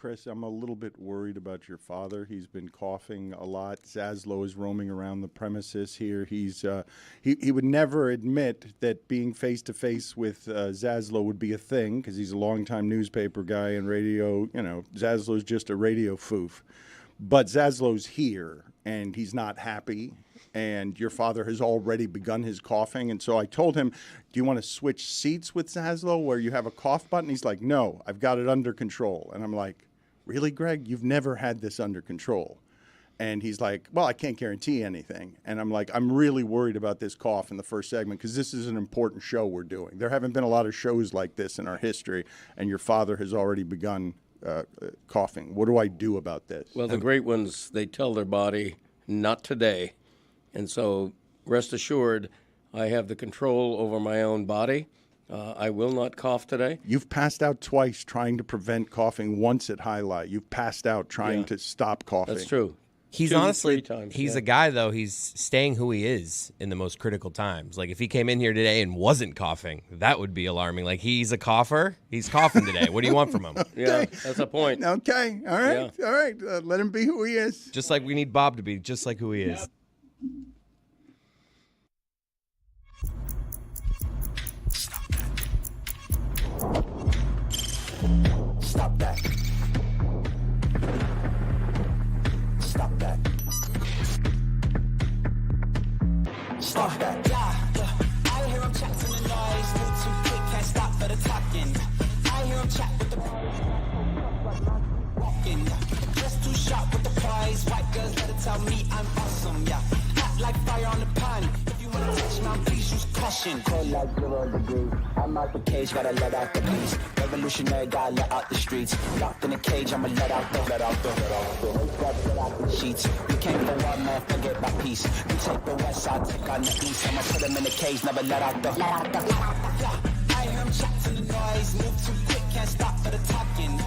Chris, I'm a little bit worried about your father. He's been coughing a lot. Zaslow is roaming around the premises here. He's he would never admit that being face-to-face with Zaslow would be a thing because he's a longtime newspaper guy and radio. You know, Zaslow's just a radio foof. But Zaslow's here, and he's not happy. And your father has already begun his coughing. And so I told him, do you want to switch seats with Zaslow where you have a cough button? He's like, no, I've got it under control. And I'm like, really, Greg? You've never had this under control. And he's like, well, I can't guarantee anything. And I'm like, I'm really worried about this cough in the first segment because this is an important show we're doing. There haven't been a lot of shows like this in our history, and your father has already begun coughing. What do I do about this? Well, the great ones, they tell their body, not today. And so rest assured, I have the control over my own body. I will not cough today. You've passed out twice trying to prevent coughing, once at Highlight. You've passed out trying to stop coughing. That's true. He's honestly, he's a guy, though, he's staying who he is in the most critical times. Like, if he came in here today and wasn't coughing, that would be alarming. Like, he's a cougher. He's coughing today. What do you want from him? Okay. Yeah, that's a point. Okay. All right. Yeah. All right. Let him be who he is. Just like we need Bob to be, just like who he is. Stop that. Stop that. Stop that. Yeah. I hear him chat to the noise. Move too quick, can't stop for the talking. I hear him chat with the walking. Just too sharp with the prize. White girls better tell me I'm awesome. Yeah. Hot like fire on the pan. If you wanna touch me, please use caution. Cold like 0 degrees. I'm out the cage, gotta let out the beast. Revolutionary, gotta let out the streets. Locked in a cage, I'ma let out the sheets. We can't go out, man, forget my peace. We take the west side, take on the east. I'ma put them in the cage, never let out the. I hear him chat to the noise. Move too quick, can't stop for the talking.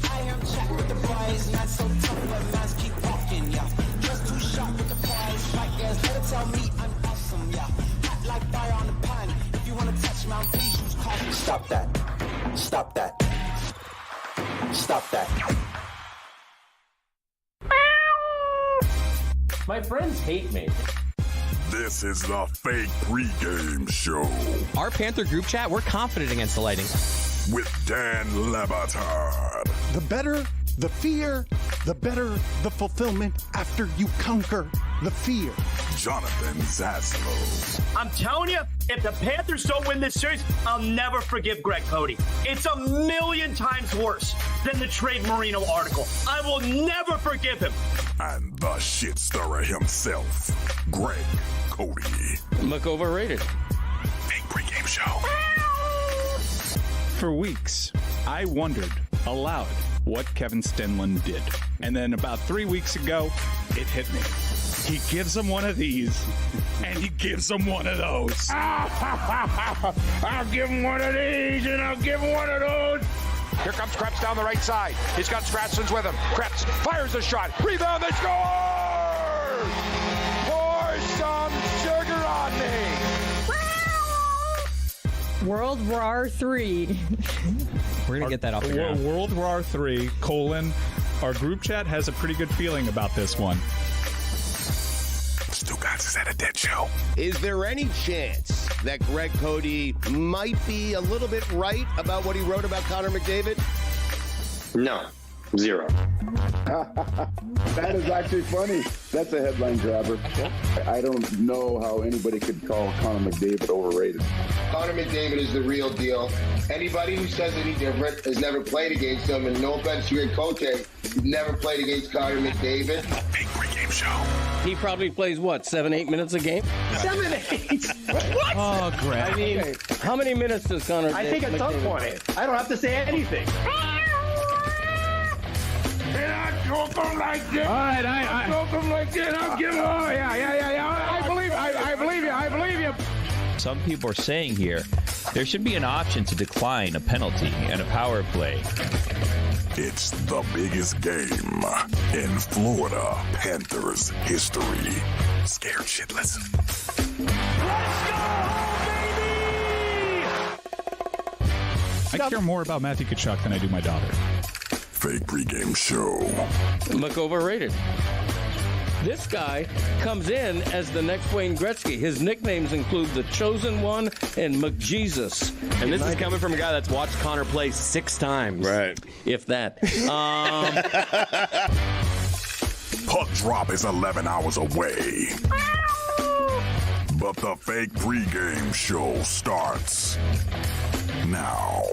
I hear him chat with the boys. Man, so tough, but man's keep walking, yeah. Just too sharp with the prize. White girls, better tell me I'm awesome, yeah. Hot like fire on the pan. If you wanna touch me, please use caution. Stop that. Stop that. Stop that. My friends hate me. This is the fake pregame show. Our Panther group chat, we're confident against the Lightning. With Dan Le Batard. The better the fear, the better the fulfillment after you conquer the fear. Jonathan Zaslow. I'm telling you, if the Panthers don't win this series, I'll never forgive Greg Cody. It's 1,000,000 times worse than the Trade Marino article. I will never forgive him. And the shit stirrer himself, Greg Cody. Look overrated. Big pregame show. For weeks, I wondered aloud what Kevin Stenlund did. And then about 3 weeks ago, it hit me. He gives him one of these, and he gives him one of those. I'll give him one of these, and I'll give him one of those. Here comes Krebs down the right side. He's got Stratsons with him. Krebs fires the shot. Rebound, they score! Pour some sugar on me. World War III. We're going to get that off the ground. World War III, our group chat has a pretty good feeling about this one. Stugotz is at a dead show. Is there any chance that Greg Cody might be a little bit right about what he wrote about Connor McDavid? No. Zero. That is actually funny. That's a headline grabber. I don't know how anybody could call Connor McDavid overrated. Connor McDavid is the real deal. Anybody who says any different has never played against him. And no offense to your coach, you've never played against Connor McDavid. Big pregame show. He probably plays, 7-8 minutes a game? 7-8? What? Oh, Greg. I mean, how many minutes does Connor I think at some point, I don't have to say anything. And I choke him like this. All right, I choke him like this. I'll give him. Oh, yeah. I believe you. Some people are saying here there should be an option to decline a penalty and a power play. It's the biggest game in Florida Panthers history. Scared shitless. Let's go, baby! I care more about Matthew Tkachuk than I do my daughter. fake pregame show. Look overrated. This guy comes in as the next Wayne Gretzky. His nicknames include The Chosen One and McJesus. And this is coming from a guy that's watched Connor play 6 times. Right. If that. Puck drop is 11 hours away. But the fake pregame show starts now.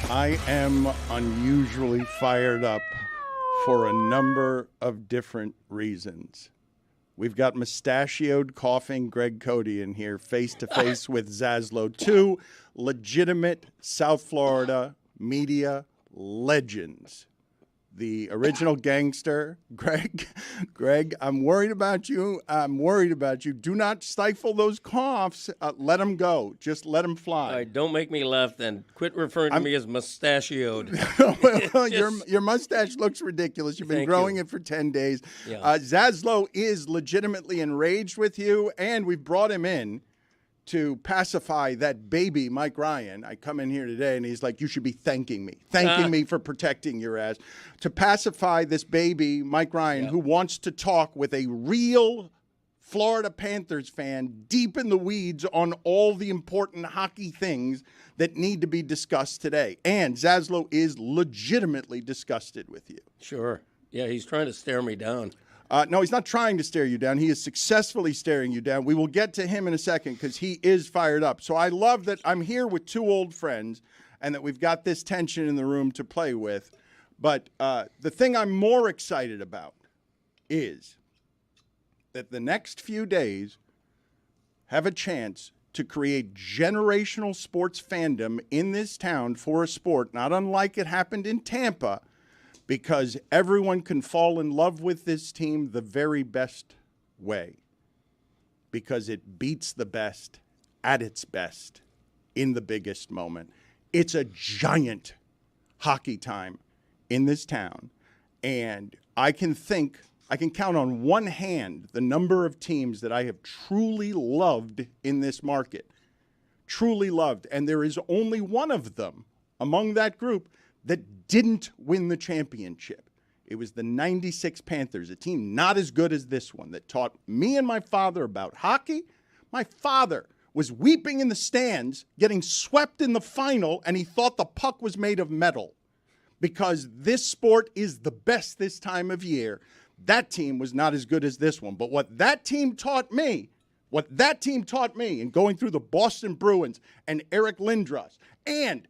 I am unusually fired up for a number of different reasons. We've got mustachioed, coughing Greg Cody in here, face-to-face with Zaslow, 2 legitimate South Florida media legends. The original gangster, Greg. Greg, I'm worried about you. Do not stifle those coughs. Let them go. Just let them fly. All right, don't make me laugh then. Quit referring to me as mustachioed. Well, your mustache looks ridiculous. You've been growing it for 10 days. Yeah. Zaslow is legitimately enraged with you, and we've brought him in to pacify that baby, Mike Ryan. I come in here today, and he's like, you should be thanking me for protecting your ass. To pacify this baby, Mike Ryan, who wants to talk with a real Florida Panthers fan deep in the weeds on all the important hockey things that need to be discussed today. And Zaslow is legitimately disgusted with you. Sure. Yeah, he's trying to stare me down. No, he's not trying to stare you down. He is successfully staring you down. We will get to him in a second because he is fired up. So I love that I'm here with 2 old friends and that we've got this tension in the room to play with. But the thing I'm more excited about is that the next few days have a chance to create generational sports fandom in this town for a sport, not unlike it happened in Tampa, because everyone can fall in love with this team the very best way, because it beats the best at its best in the biggest moment. It's a giant hockey time in this town, and I can count on one hand the number of teams that I have truly loved in this market, truly loved, and there is only one of them among that group that didn't win the championship. It was the 96 Panthers, a team not as good as this one, that taught me and my father about hockey. My father was weeping in the stands, getting swept in the final, and he thought the puck was made of metal because this sport is the best this time of year. That team was not as good as this one. But what that team taught me in going through the Boston Bruins and Eric Lindros and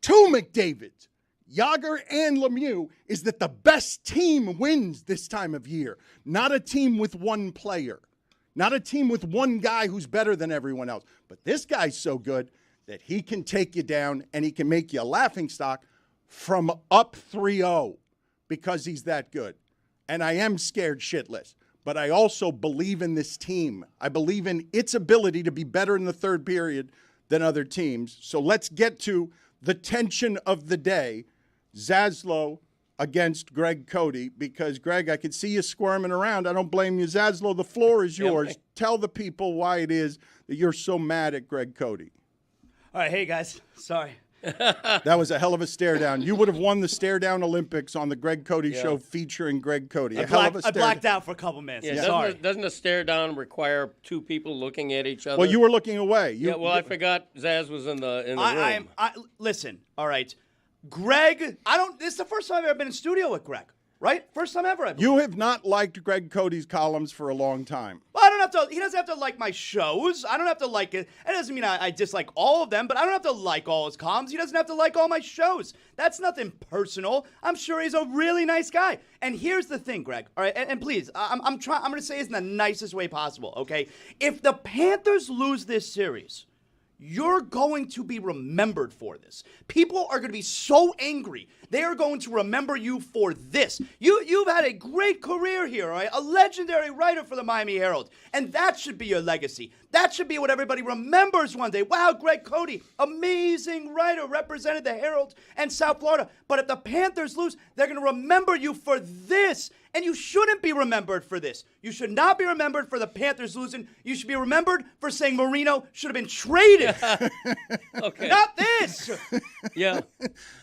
2 McDavids, Yager and Lemieux, is that the best team wins this time of year, not a team with one player, not a team with one guy who's better than everyone else. But this guy's so good that he can take you down and he can make you a laughingstock from up 3-0 because he's that good. And I am scared shitless, but I also believe in this team. I believe in its ability to be better in the third period than other teams. So let's get to the tension of the day. Zaslow against Greg Cody, because, Greg, I can see you squirming around. I don't blame you. Zaslow, the floor is yours. Tell the people why it is that you're so mad at Greg Cody. All right, hey, guys. Sorry. That was a hell of a stare down. You would have won the stare down Olympics on the Greg Cody show featuring Greg Cody. I blacked out for a couple minutes. Yeah, sorry. Doesn't a stare down require 2 people looking at each other? Well, you were looking away. I forgot Zaz was in the room. Listen, all right. Greg, this is the first time I've ever been in studio with Greg, right? First time ever. You have not liked Greg Cody's columns for a long time. Well, I don't have to. He doesn't have to like my shows. I don't have to like it. It doesn't mean I dislike all of them, but I don't have to like all his columns. He doesn't have to like all my shows. That's nothing personal. I'm sure he's a really nice guy. And here's the thing, Greg. All right, and please, I'm going to say this in the nicest way possible. Okay, if the Panthers lose this series, you're going to be remembered for this. People are going to be so angry. They are going to remember you for this. You've had a great career here, right? A legendary writer for the Miami Herald. And that should be your legacy. That should be what everybody remembers one day. Wow, Greg Cody, amazing writer, represented the Herald and South Florida. But if the Panthers lose, they're going to remember you for this. And you shouldn't be remembered for this. You should not be remembered for the Panthers losing. You should be remembered for saying Marino should have been traded. Okay. Not this. Yeah.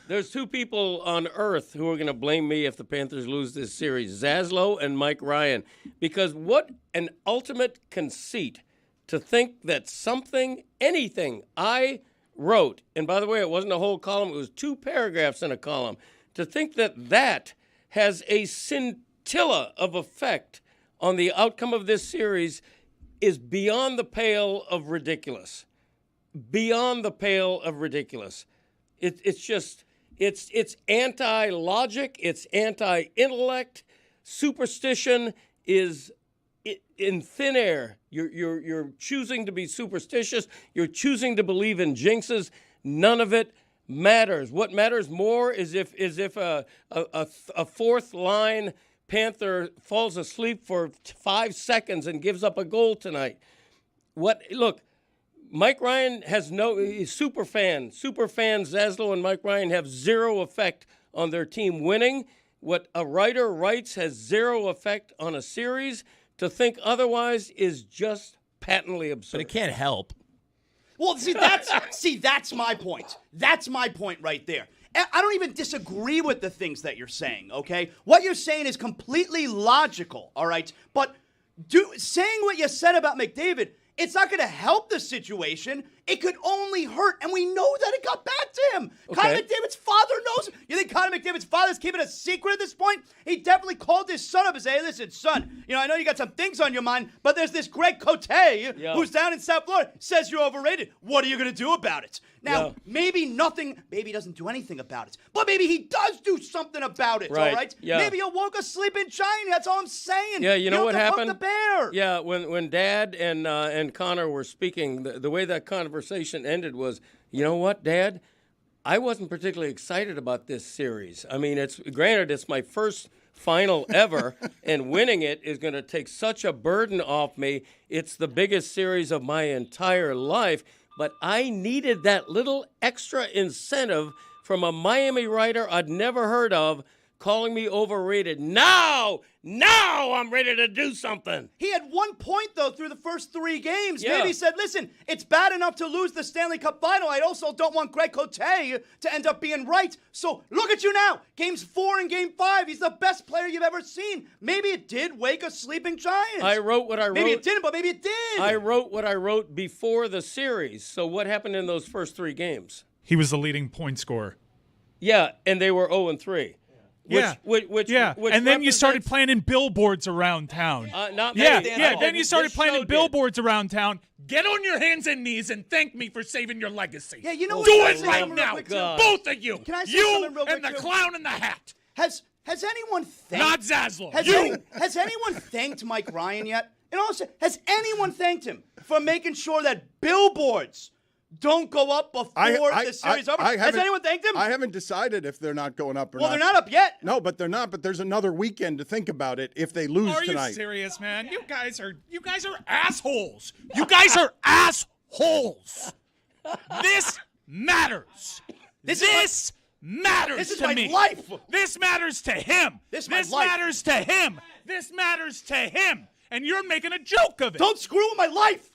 There's two people on earth who are going to blame me if the Panthers lose this series, Zaslow and Mike Ryan. Because what an ultimate conceit to think that anything I wrote, and by the way, it wasn't a whole column, it was 2 paragraphs in a column, to think that has a scintilla of effect on the outcome of this series is beyond the pale of ridiculous. Beyond the pale of ridiculous. It's anti-logic, it's anti-intellect. Superstition is in thin air. You're choosing to be superstitious. You're choosing to believe in jinxes. None of it matters. What matters more is if a fourth line Panther falls asleep for 5 seconds and gives up a goal tonight. Look, Mike Ryan has he's super fan. Super fans, Zaslow and Mike Ryan have zero effect on their team winning. What a writer writes has zero effect on a series. To think otherwise is just patently absurd. But it can't help. Well, that's my point. That's my point right there. I don't even disagree with the things that you're saying, okay? What you're saying is completely logical, all right? But saying what you said about McDavid, it's not going to help the situation. It could only hurt, and we know that it got back to him. Okay. Connor McDavid's father knows. You think Connor McDavid's father's keeping a secret at this point? He definitely called his son up and said, hey, listen, son, I know you got some things on your mind, but there's this Greg Cote who's down in South Florida, says you're overrated. What are you going to do about it? Now, maybe he doesn't do anything about it, but maybe he does do something about it, right. All right? Yeah. Maybe he'll woke a sleeping giant. That's all I'm saying. Yeah, you know what happened? The bear. Yeah, when Dad and Connor were speaking, the way that conversation ended was, you know what, Dad? I wasn't particularly excited about this series. I mean, it's my first final ever, and winning it is going to take such a burden off me. It's the biggest series of my entire life, but I needed that little extra incentive from a Miami writer I'd never heard of calling me overrated. Now I'm ready to do something. He had 1 point, though, through the first 3 games. Yeah. Maybe he said, listen, it's bad enough to lose the Stanley Cup final. I also don't want Greg Cote to end up being right. So look at you now. Games 4 and Game 5. He's the best player you've ever seen. Maybe it did wake a sleeping giant. I wrote what I wrote. Maybe it didn't, but maybe it did. I wrote what I wrote before the series. So what happened in those first 3 games? He was the leading point scorer. Yeah, and they were 0-3. And then you started planting billboards around town. Not me. Then you started planting billboards around town. Get on your hands and knees and thank me for saving your legacy. Yeah, you know what? Do it right now, both of you. Can I say you something real quick, and the too? clown in the hat. Has anyone thanked... Not Zaslow. Has anyone thanked Mike Ryan yet? And also, has anyone thanked him for making sure that billboards don't go up before the series over? Has anyone thanked him? I haven't decided if they're not going up or not. Well, they're not up yet. No, but they're not. But there's another weekend to think about it if they lose tonight. Are you serious, man? You guys are assholes. You guys are assholes. This matters. This matters This is to my me. life. This matters to him. This matters to him. This matters to him. And you're making a joke of it. Don't screw with my life.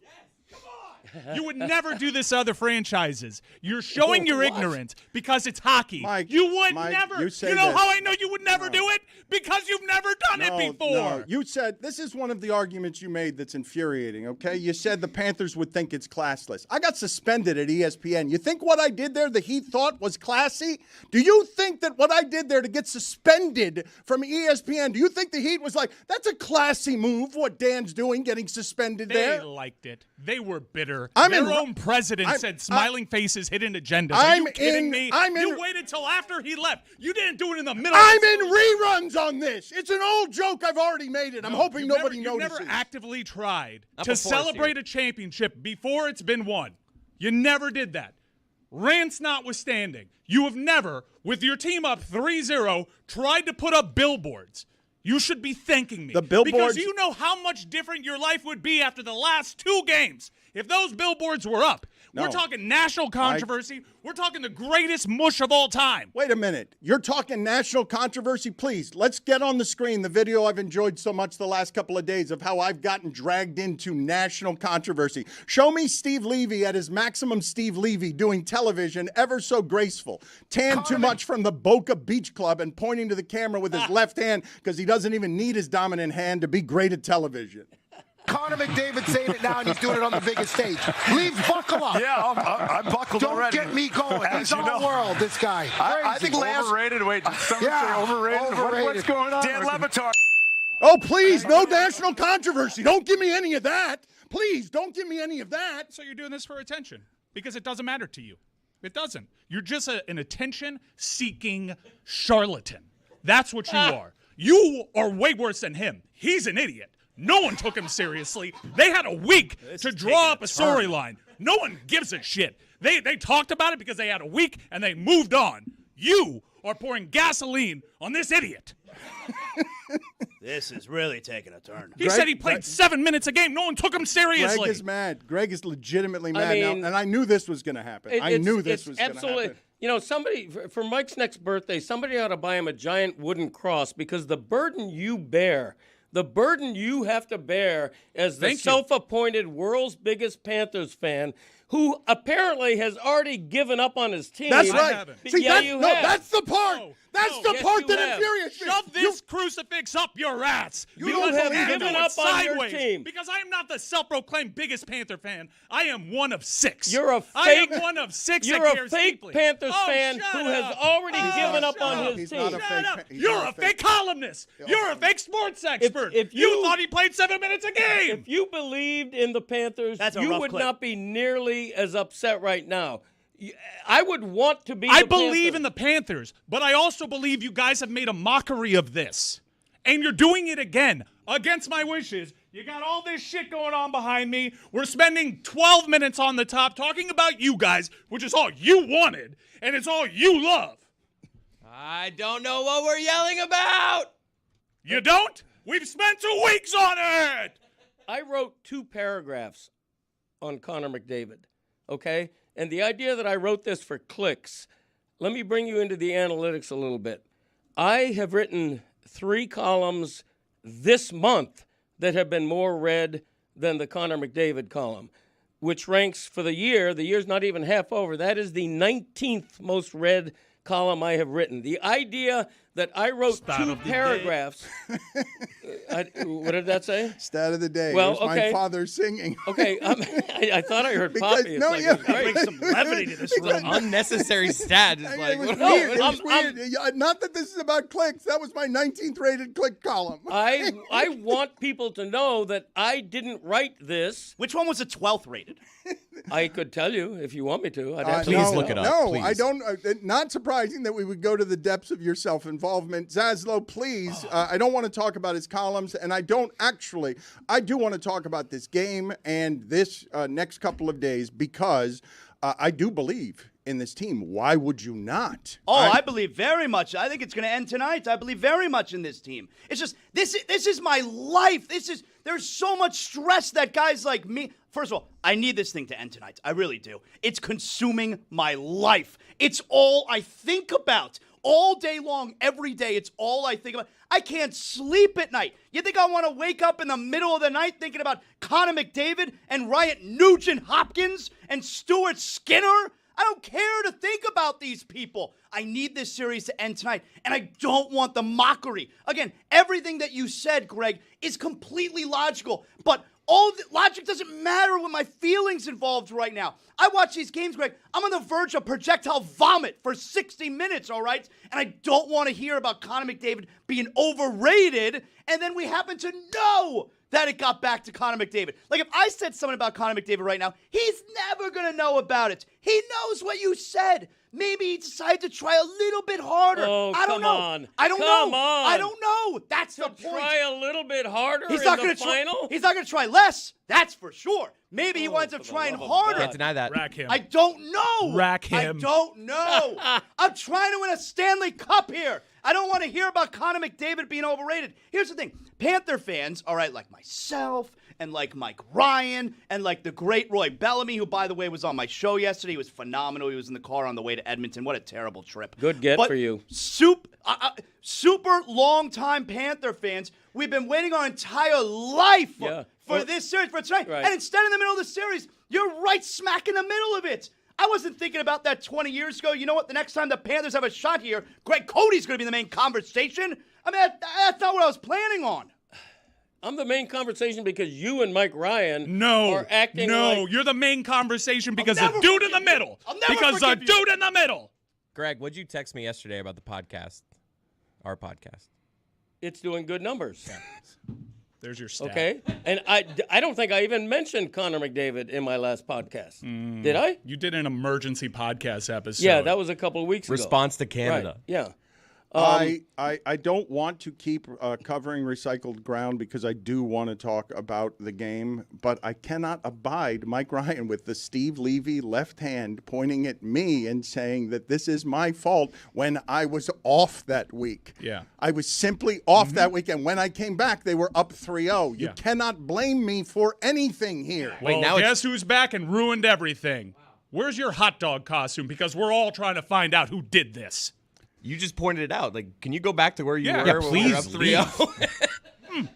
You would never do this to other franchises. You're showing your ignorance because it's hockey. Mike, you would Mike, never. you know this. how I know you would never do it? Because you've never done it before. No. You said, this is one of the arguments you made that's infuriating, okay? You said the Panthers would think it's classless. I got suspended at ESPN. You think what I did there, the Heat thought was classy? Do you think that what I did there to get suspended from ESPN, do you think the Heat was like, that's a classy move, what Dan's doing, getting suspended there? They liked it. They were bitter. I'm Their in- own president I'm- said smiling faces hidden agendas. Are I'm you kidding in- me? I'm in- You waited till after he left. You didn't do it in the middle. I'm of the in reruns on this. It's an old joke. I've already made it. I'm hoping nobody notices. You never actively tried Not to before celebrate a championship before it's been won. You never did that. Rants notwithstanding, you have never, with your team up 3-0, tried to put up billboards. You should be thanking me. The billboards. Because you know how much different your life would be after the last 2 games if those billboards were up. No. We're talking national controversy. We're talking the greatest mush of all time. Wait a minute. You're talking national controversy? Please, let's get on the screen the video I've enjoyed so much the last couple of days of how I've gotten dragged into national controversy. Show me Steve Levy at his maximum Steve Levy doing television ever so graceful. Tan too much from the Boca Beach Club and pointing to the camera with his left hand because he doesn't even need his dominant hand to be great at television. Connor McDavid saying it now, and he's doing it on the biggest stage. Buckle up. Yeah, I'm buckled already. Don't get me going. He's all world, this guy. I think overrated. Wait, did someone say overrated? What's going on? Dan Le Batard. Oh, please, no national controversy. Don't give me any of that. Please, don't give me any of that. So you're doing this for attention because it doesn't matter to you. It doesn't. You're just an attention-seeking charlatan. That's what you are. You are way worse than him. He's an idiot. No one took him seriously. They had a week to draw up a storyline. No one gives a shit. They talked about it because they had a week and they moved on. You are pouring gasoline on this idiot. This is really taking a turn. He said he played 7 minutes a game. No one took him seriously. Greg is mad. Greg is legitimately mad now, and I knew this was going to happen. I knew this was going to happen. You know, somebody, for Mike's next birthday, somebody ought to buy him a giant wooden cross because the burden you bear, the burden you have to bear as the self-appointed world's biggest Panthers fan, who apparently has already given up on his team. That's right. See, yeah, you have. That's the part. That's the part that infuriates me. Shove this crucifix up your ass. You have given up on your team. Because I am not the self-proclaimed biggest Panther fan. I am one of 6. You're a fake. I am one of 6. You're a fake Panthers fan who has already given up on his team. Shut up. You're a fake columnist. You're a fake sports expert. If you thought he played 7 minutes a game. If you believed in the Panthers, you would not be nearly as upset right now. I would want to be I believe in the Panthers, but I also believe you guys have made a mockery of this. And you're doing it again, against my wishes. You got all this shit going on behind me. We're spending 12 minutes on the top talking about you guys, which is all you wanted, and it's all you love. I don't know what we're yelling about. You don't? We've spent 2 weeks on it. I wrote 2 paragraphs on Connor McDavid, okay? And the idea that I wrote this for clicks, let me bring you into the analytics a little bit. I have written 3 columns this month that have been more read than the Connor McDavid column, which ranks for the year. The year's not even half over. That is the 19th most read column I have written. The idea that I wrote 2 paragraphs. What did that say? Stat of the day. Well, it was my father singing. Okay, I thought I heard Poppy. Bring some levity to this room. Unnecessary stat. Is like, it was weird. It was weird. Not that this is about clicks. That was my 19th rated click column. I want people to know that I didn't write this. Which one was the 12th rated? I could tell you if you want me to. Please look it up. No, please. I don't. Not surprising that we would go to the depths of your self-involvement. Zaslow, please. I don't want to talk about his columns, and I do want to talk about this game and this next couple of days because I do believe in this team. Why would you not? I believe very much. I think it's going to end tonight. I believe very much in this team. It's just this is my life. There's so much stress that guys like me. First of all, I need this thing to end tonight. I really do. It's consuming my life. It's all I think about. All day long, every day, it's all I think about. I can't sleep at night. You think I want to wake up in the middle of the night thinking about Connor McDavid and Ryan Nugent-Hopkins and Stuart Skinner? I don't care to think about these people. I need this series to end tonight, and I don't want the mockery. Again, everything that you said, Greg, is completely logical, but all the logic doesn't matter when my feelings involved right now. I watch these games, Greg. I'm on the verge of projectile vomit for 60 minutes, all right? And I don't want to hear about Connor McDavid being overrated, and then we happen to know that it got back to Connor McDavid. Like, if I said something about Connor McDavid right now, he's never going to know about it. He knows what you said. Maybe he decided to try a little bit harder. Oh, I don't know. I don't know. I don't know. That's the point. Try a little bit harder He's not in the gonna final? He's not going to try less. That's for sure. Maybe he winds up trying harder. Can't deny that. Rack him. I don't know. Rack him. I don't know. I'm trying to win a Stanley Cup here. I don't want to hear about Connor McDavid being overrated. Here's the thing. Panther fans, all right, like myself and like Mike Ryan and like the great Roy Bellamy, who, by the way, was on my show yesterday. He was phenomenal. He was in the car on the way to Edmonton. What a terrible trip. Good get for you. Super long-time Panther fans, we've been waiting our entire life for this series, for tonight. Right. And instead, in the middle of the series, you're right smack in the middle of it. I wasn't thinking about that 20 years ago. You know what? The next time the Panthers have a shot here, Greg Cody's going to be the main conversation. I mean, that's not what I was planning on. I'm the main conversation because you and Mike Ryan are acting like... you're the main conversation because the dude in the middle. Because the dude in the middle. Greg, what'd you text me yesterday about the podcast? Our podcast. It's doing good numbers. There's your stat. Okay. And I don't think I even mentioned Connor McDavid in my last podcast. Did I? You did an emergency podcast episode. Yeah, that was a couple of weeks ago. Response to Canada. Right. Yeah. I don't want to keep covering recycled ground because I do want to talk about the game, but I cannot abide Mike Ryan with the Steve Levy left hand pointing at me and saying that this is my fault when I was off that week. Yeah. I was simply off that week, and when I came back, they were up 3-0. You cannot blame me for anything here. Well, now guess who's back and ruined everything? Wow. Where's your hot dog costume? Because we're all trying to find out who did this. You just pointed it out. Like, can you go back to where you were? Yeah, when we were up please. 3-0?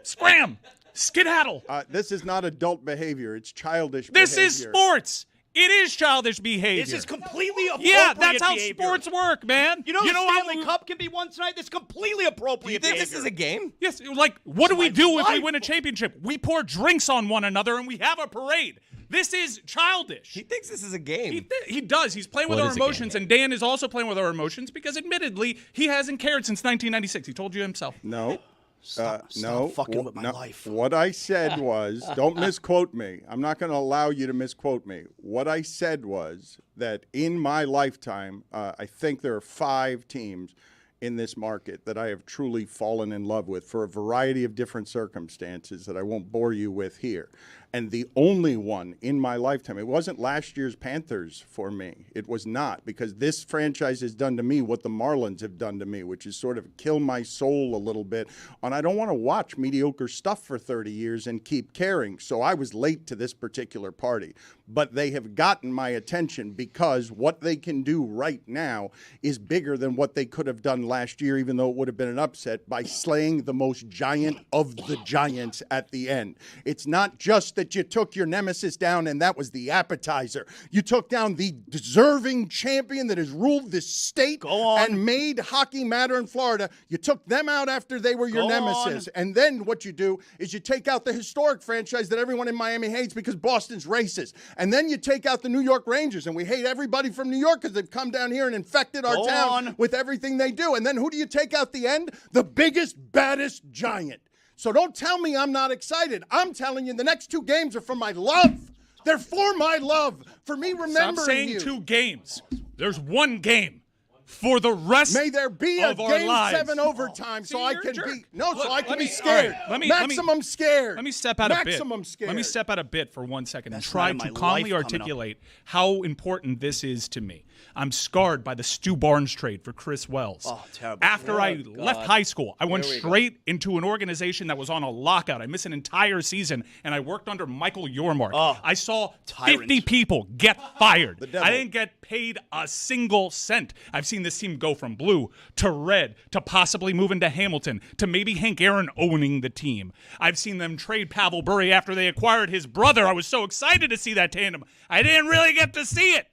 Scram! Skedaddle! This is not adult behavior. It's childish This behavior. is sports. It is childish behavior. This is completely appropriate Yeah, that's how behavior. sports work, man. You know the Stanley Cup can be won tonight? That's completely appropriate Do you think behavior. this is a game? Yes, like, what do we do if we life. win a championship? We pour drinks on one another and we have a parade. This is childish. He thinks this is a game. He does. He's playing with our emotions, and Dan is also playing with our emotions because, admittedly, he hasn't cared since 1996. He told you himself. No. Stop fucking with my life. What I said was, don't misquote me. I'm not going to allow you to misquote me. What I said was that in my lifetime, I think there are 5 teams in this market that I have truly fallen in love with for a variety of different circumstances that I won't bore you with here. And the only one in my lifetime, it wasn't last year's Panthers for me. It was not, because this franchise has done to me what the Marlins have done to me, which is sort of kill my soul a little bit. And I don't want to watch mediocre stuff for 30 years and keep caring. So I was late to this particular party. But they have gotten my attention because what they can do right now is bigger than what they could have done last year, even though it would have been an upset, by slaying the most giant of the giants at the end. It's not just that you took your nemesis down and that was the appetizer. You took down the deserving champion that has ruled this state and made hockey matter in Florida. You took them out after they were your nemesis. And then what you do is you take out the historic franchise that everyone in Miami hates because Boston's racist. And then you take out the New York Rangers, and we hate everybody from New York because they've come down here and infected our town with everything they do. And then who do you take out the end? The biggest, baddest giant. So don't tell me I'm not excited. I'm telling you the next 2 games are for my love. They're for my love. For me remembering Stop saying you. 2 games. There's 1 game for the rest May there be a of our game lives. 7 overtime so I can be so I can be all scared. right, Maximum scared. Let me step out a bit. Maximum scared. Let me step out a bit for 1 second and That's try not in to my calmly life coming articulate how important this is to me. I'm scarred by the Stu Barnes trade for Chris Wells. Oh, terrible. After I left high school, I went straight into an organization that was on a lockout. I missed an entire season, and I worked under Michael Yormark. I saw 50 people get fired. I didn't get paid a single cent. I've seen this team go from blue to red to possibly moving to Hamilton to maybe Hank Aaron owning the team. I've seen them trade Pavel Bure after they acquired his brother. I was so excited to see that tandem. I didn't really get to see it.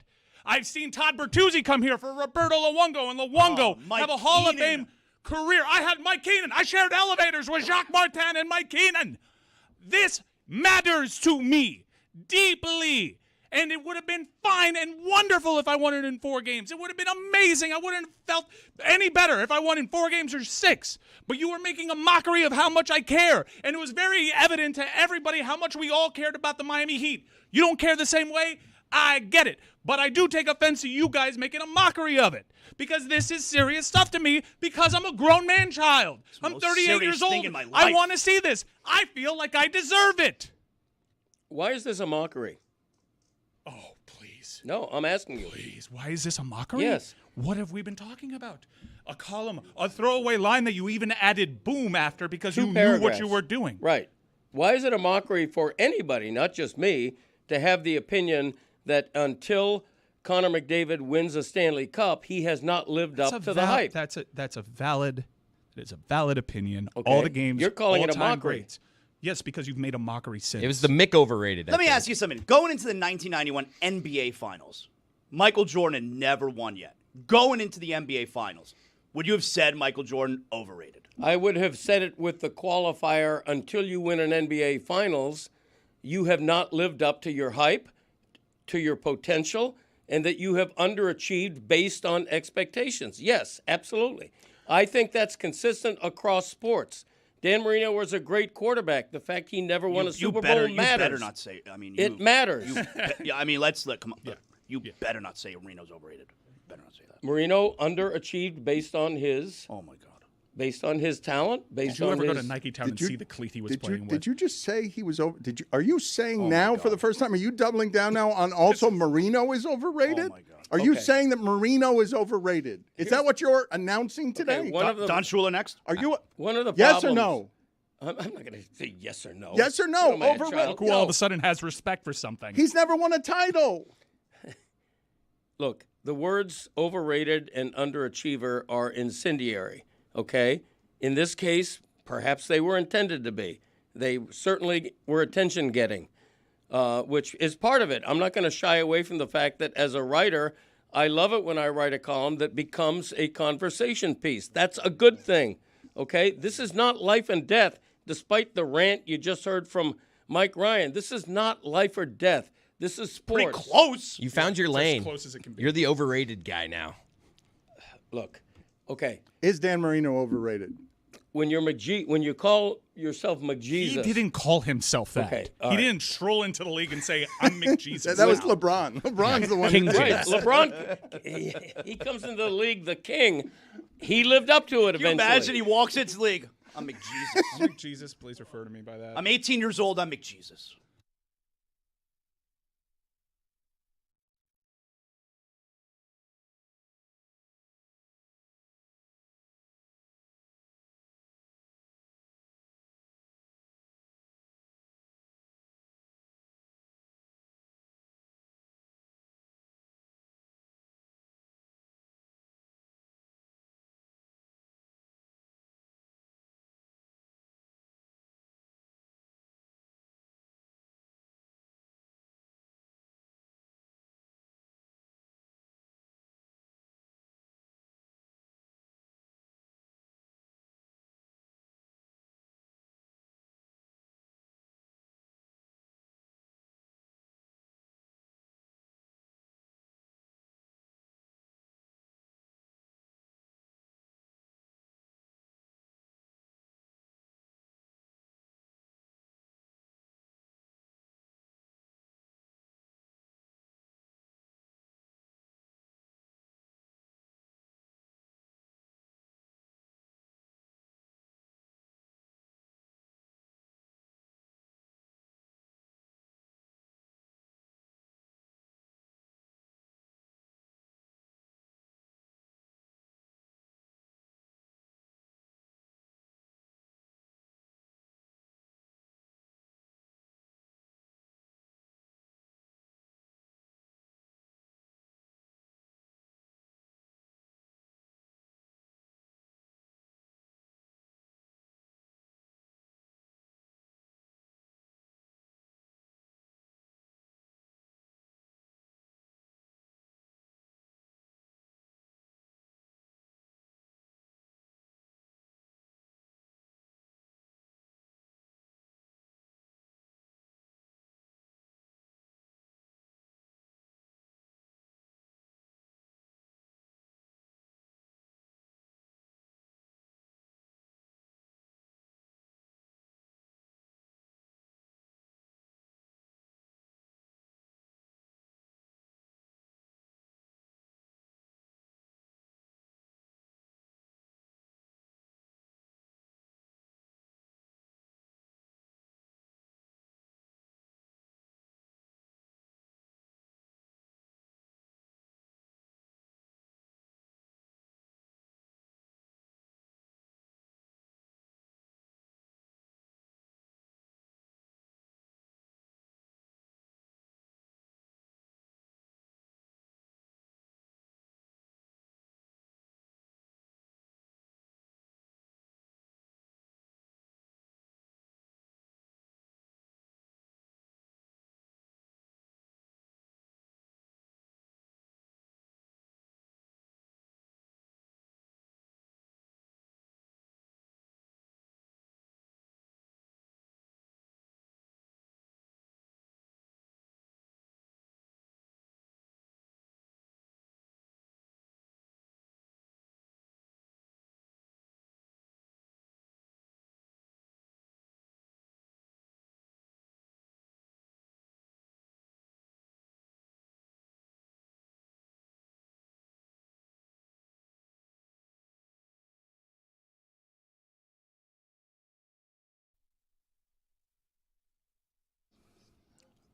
I've seen Todd Bertuzzi come here for Roberto Luongo, and Luongo have a Hall of Fame career. I had Mike Keenan. I shared elevators with Jacques Martin and Mike Keenan. This matters to me deeply. And it would have been fine and wonderful if I won it in 4 games. It would have been amazing. I wouldn't have felt any better if I won in 4 games or 6. But you were making a mockery of how much I care. And it was very evident to everybody how much we all cared about the Miami Heat. You don't care the same way? I get it. But I do take offense to you guys making a mockery of it. Because this is serious stuff to me because I'm a grown man child. I'm 38 years old. I want to see this. I feel like I deserve it. Why is this a mockery? Oh, please. No, I'm asking you. Please, why is this a mockery? Yes. What have we been talking about? a column, a throwaway line that you even added boom after because Two you paragraphs. knew what you were doing. Right. Why is it a mockery for anybody, not just me, to have the opinion that until Connor McDavid wins a Stanley Cup, he has not lived up to the hype? That's a valid opinion. Okay. All the games, You're calling it a all-time mockery. greats. Yes, because you've made a mockery since. It was the Mick overrated. Let me ask you something. Going into the 1991 NBA Finals, Michael Jordan had never won yet. Going into the NBA Finals, would you have said Michael Jordan overrated? I would have said it with the qualifier, until you win an NBA Finals, you have not lived up to your hype, to your potential, and that you have underachieved based on expectations. Yes, absolutely. I think that's consistent across sports. Dan Marino was a great quarterback. The fact he never won a Super Bowl matters. You better not say. I mean, it matters. Come on. You better not say Marino's overrated. You better not say that. Marino underachieved based on his. Oh my God. Based on his talent. Based Did you on ever his, go to Nike Town and see the cleat he was playing with? Did you just say he was over? Are you saying now for the first time? Are you doubling down now on also Marino is overrated? Oh my God. Are you saying that Marino is overrated? Is that what you're announcing today? Don Shula next. Are you one of the yes problems, or no? I'm not going to say yes or no. Yes or no? Overrated. Who all of a sudden has respect for something? He's never won a title. Look, the words overrated and underachiever are incendiary, okay? In this case, perhaps they were intended to be. They certainly were attention-getting, which is part of it. I'm not going to shy away from the fact that as a writer, I love it when I write a column that becomes a conversation piece. That's a good thing, okay? This is not life and death, despite the rant you just heard from Mike Ryan. This is not life or death. This is sports. Pretty close. You found your lane. As close as it can be. You're the overrated guy now. Look, okay. Is Dan Marino overrated? When you call yourself McJesus. He didn't call himself that. Okay, he didn't stroll into the league and say, I'm McJesus. That was LeBron. LeBron's the one. King James. LeBron, he comes into the league the king. He lived up to it eventually. Can you imagine he walks into the league? I'm McJesus. McJesus, please refer to me by that. I'm 18 years old. I'm McJesus.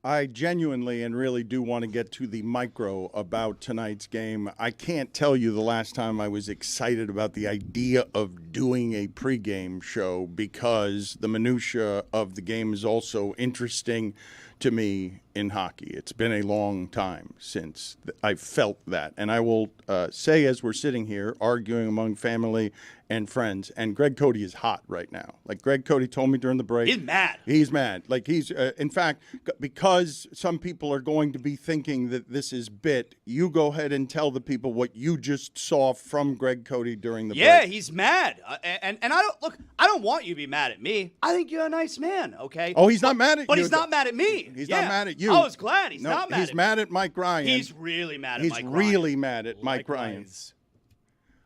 I genuinely and really do want to get to the micro about tonight's game. I can't tell you the last time I was excited about the idea of doing a pregame show because the minutia of the game is also interesting to me in hockey. It's been a long time since I felt that. And I will say, as we're sitting here arguing among family and friends, and Greg Cody is hot right now. Like Greg Cody told me during the break. He's mad. He's mad. Like he's, in fact, because some people are going to be thinking that this is bit, you go ahead and tell the people what you just saw from Greg Cody during the break. Yeah, he's mad. And I don't want you to be mad at me. I think you're a nice man, okay? Oh, he's not mad at you. But he's not mad at me. He's not mad at you. I was glad he's not mad he's at mad at Mike Ryan. He's really mad at Mike Ryan. He's really mad at Mike Ryan.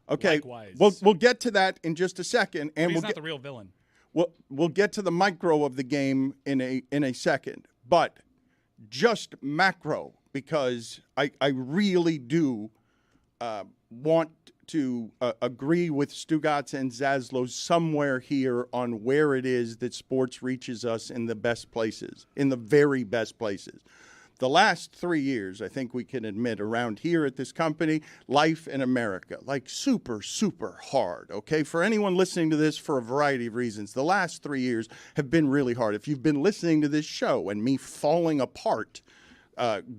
Okay, Likewise. we'll get to that in just a second, and he's not the real villain. We'll get to the micro of the game in a second, but just macro, because I really do want to agree with Stugotz and Zaslow somewhere here on where it is that sports reaches us in the best places, in the very best places. The last 3 years, I think we can admit, around here at this company, life in America, like super, super hard, okay? For anyone listening to this for a variety of reasons, the last 3 years have been really hard. If you've been listening to this show and me falling apart,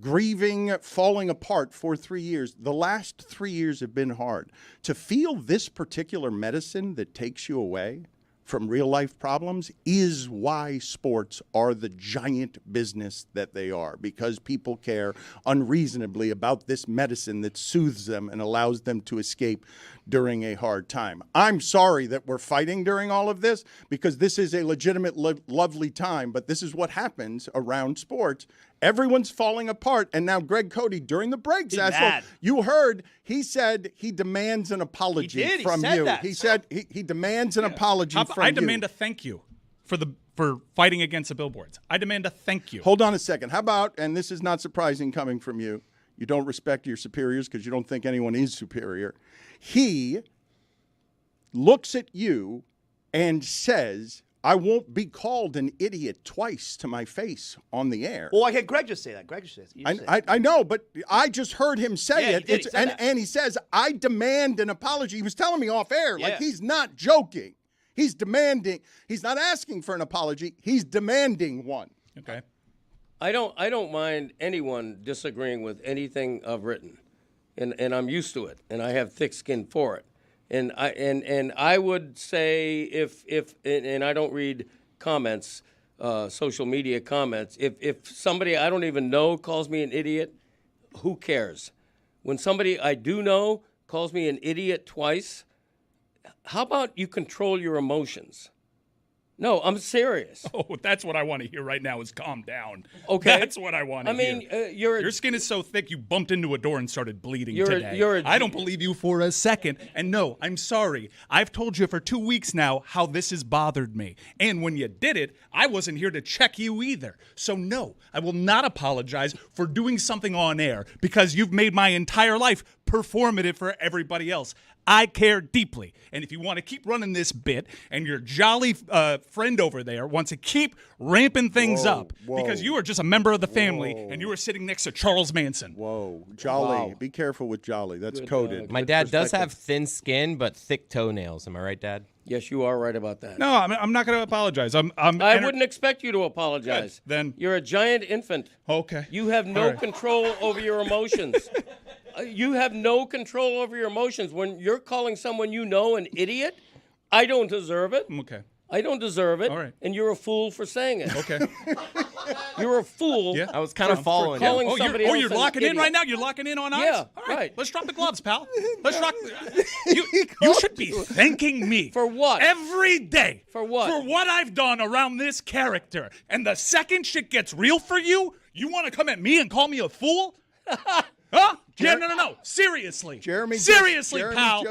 grieving, falling apart for 3 years, the last 3 years have been hard. To feel this particular medicine that takes you away from real-life problems is why sports are the giant business that they are, because people care unreasonably about this medicine that soothes them and allows them to escape during a hard time. I'm sorry that we're fighting during all of this, because this is a legitimate, lovely time, but this is what happens around sports. Everyone's falling apart, and now Greg Cody, during the break, Zaslow, you heard, he said he demands an apology from you. He said he demands an apology from you. I demand a thank you for fighting against the billboards. I demand a thank you. Hold on a second. How about, and this is not surprising coming from you, you don't respect your superiors because you don't think anyone is superior. He looks at you and says, I won't be called an idiot twice to my face on the air. Well, Greg just say that. Greg just says I know, but I just heard him say it. He did. And he says, I demand an apology. He was telling me off air, like he's not joking. He's demanding. He's not asking for an apology. He's demanding one. Okay. I don't mind anyone disagreeing with anything I've written, and I'm used to it, and I have thick skin for it. And I would say if I don't read comments, social media comments. If somebody I don't even know calls me an idiot, who cares? When somebody I do know calls me an idiot twice, how about you control your emotions? No, I'm serious. Oh, that's what I want to hear right now is calm down. Okay. That's what I want to hear. Your skin is so thick you bumped into a door and started bleeding today. I don't believe you for a second. And no, I'm sorry. I've told you for 2 weeks now how this has bothered me. And when you did it, I wasn't here to check you either. So no, I will not apologize for doing something on air because you've made my entire life performative for everybody else. I care deeply. And if you want to keep running this bit and your jolly friend over there wants to keep ramping things up because you are just a member of the family and you are sitting next to Charles Manson. Whoa. Jolly. Wow. Be careful with Jolly. That's coded. My dad does have thin skin but thick toenails. Am I right, Dad? Yes, you are right about that. No, I'm not going to apologize. I wouldn't expect you to apologize. Good. Then you're a giant infant. Okay. You have no control over your emotions. You have no control over your emotions. When you're calling someone you know an idiot, I don't deserve it. Okay. I don't deserve it. All right. And you're a fool for saying it. Okay. You're a fool. Yeah. I was kind of following calling somebody else you're locking in right now? You're locking in on us? Yeah, all right. Let's drop the gloves, pal. Let's rock. You should be thanking me. For what? Every day. For what? For what I've done around this character. And the second shit gets real for you, you want to come at me and call me a fool? Huh? Yeah, no. Seriously. Seriously, pal.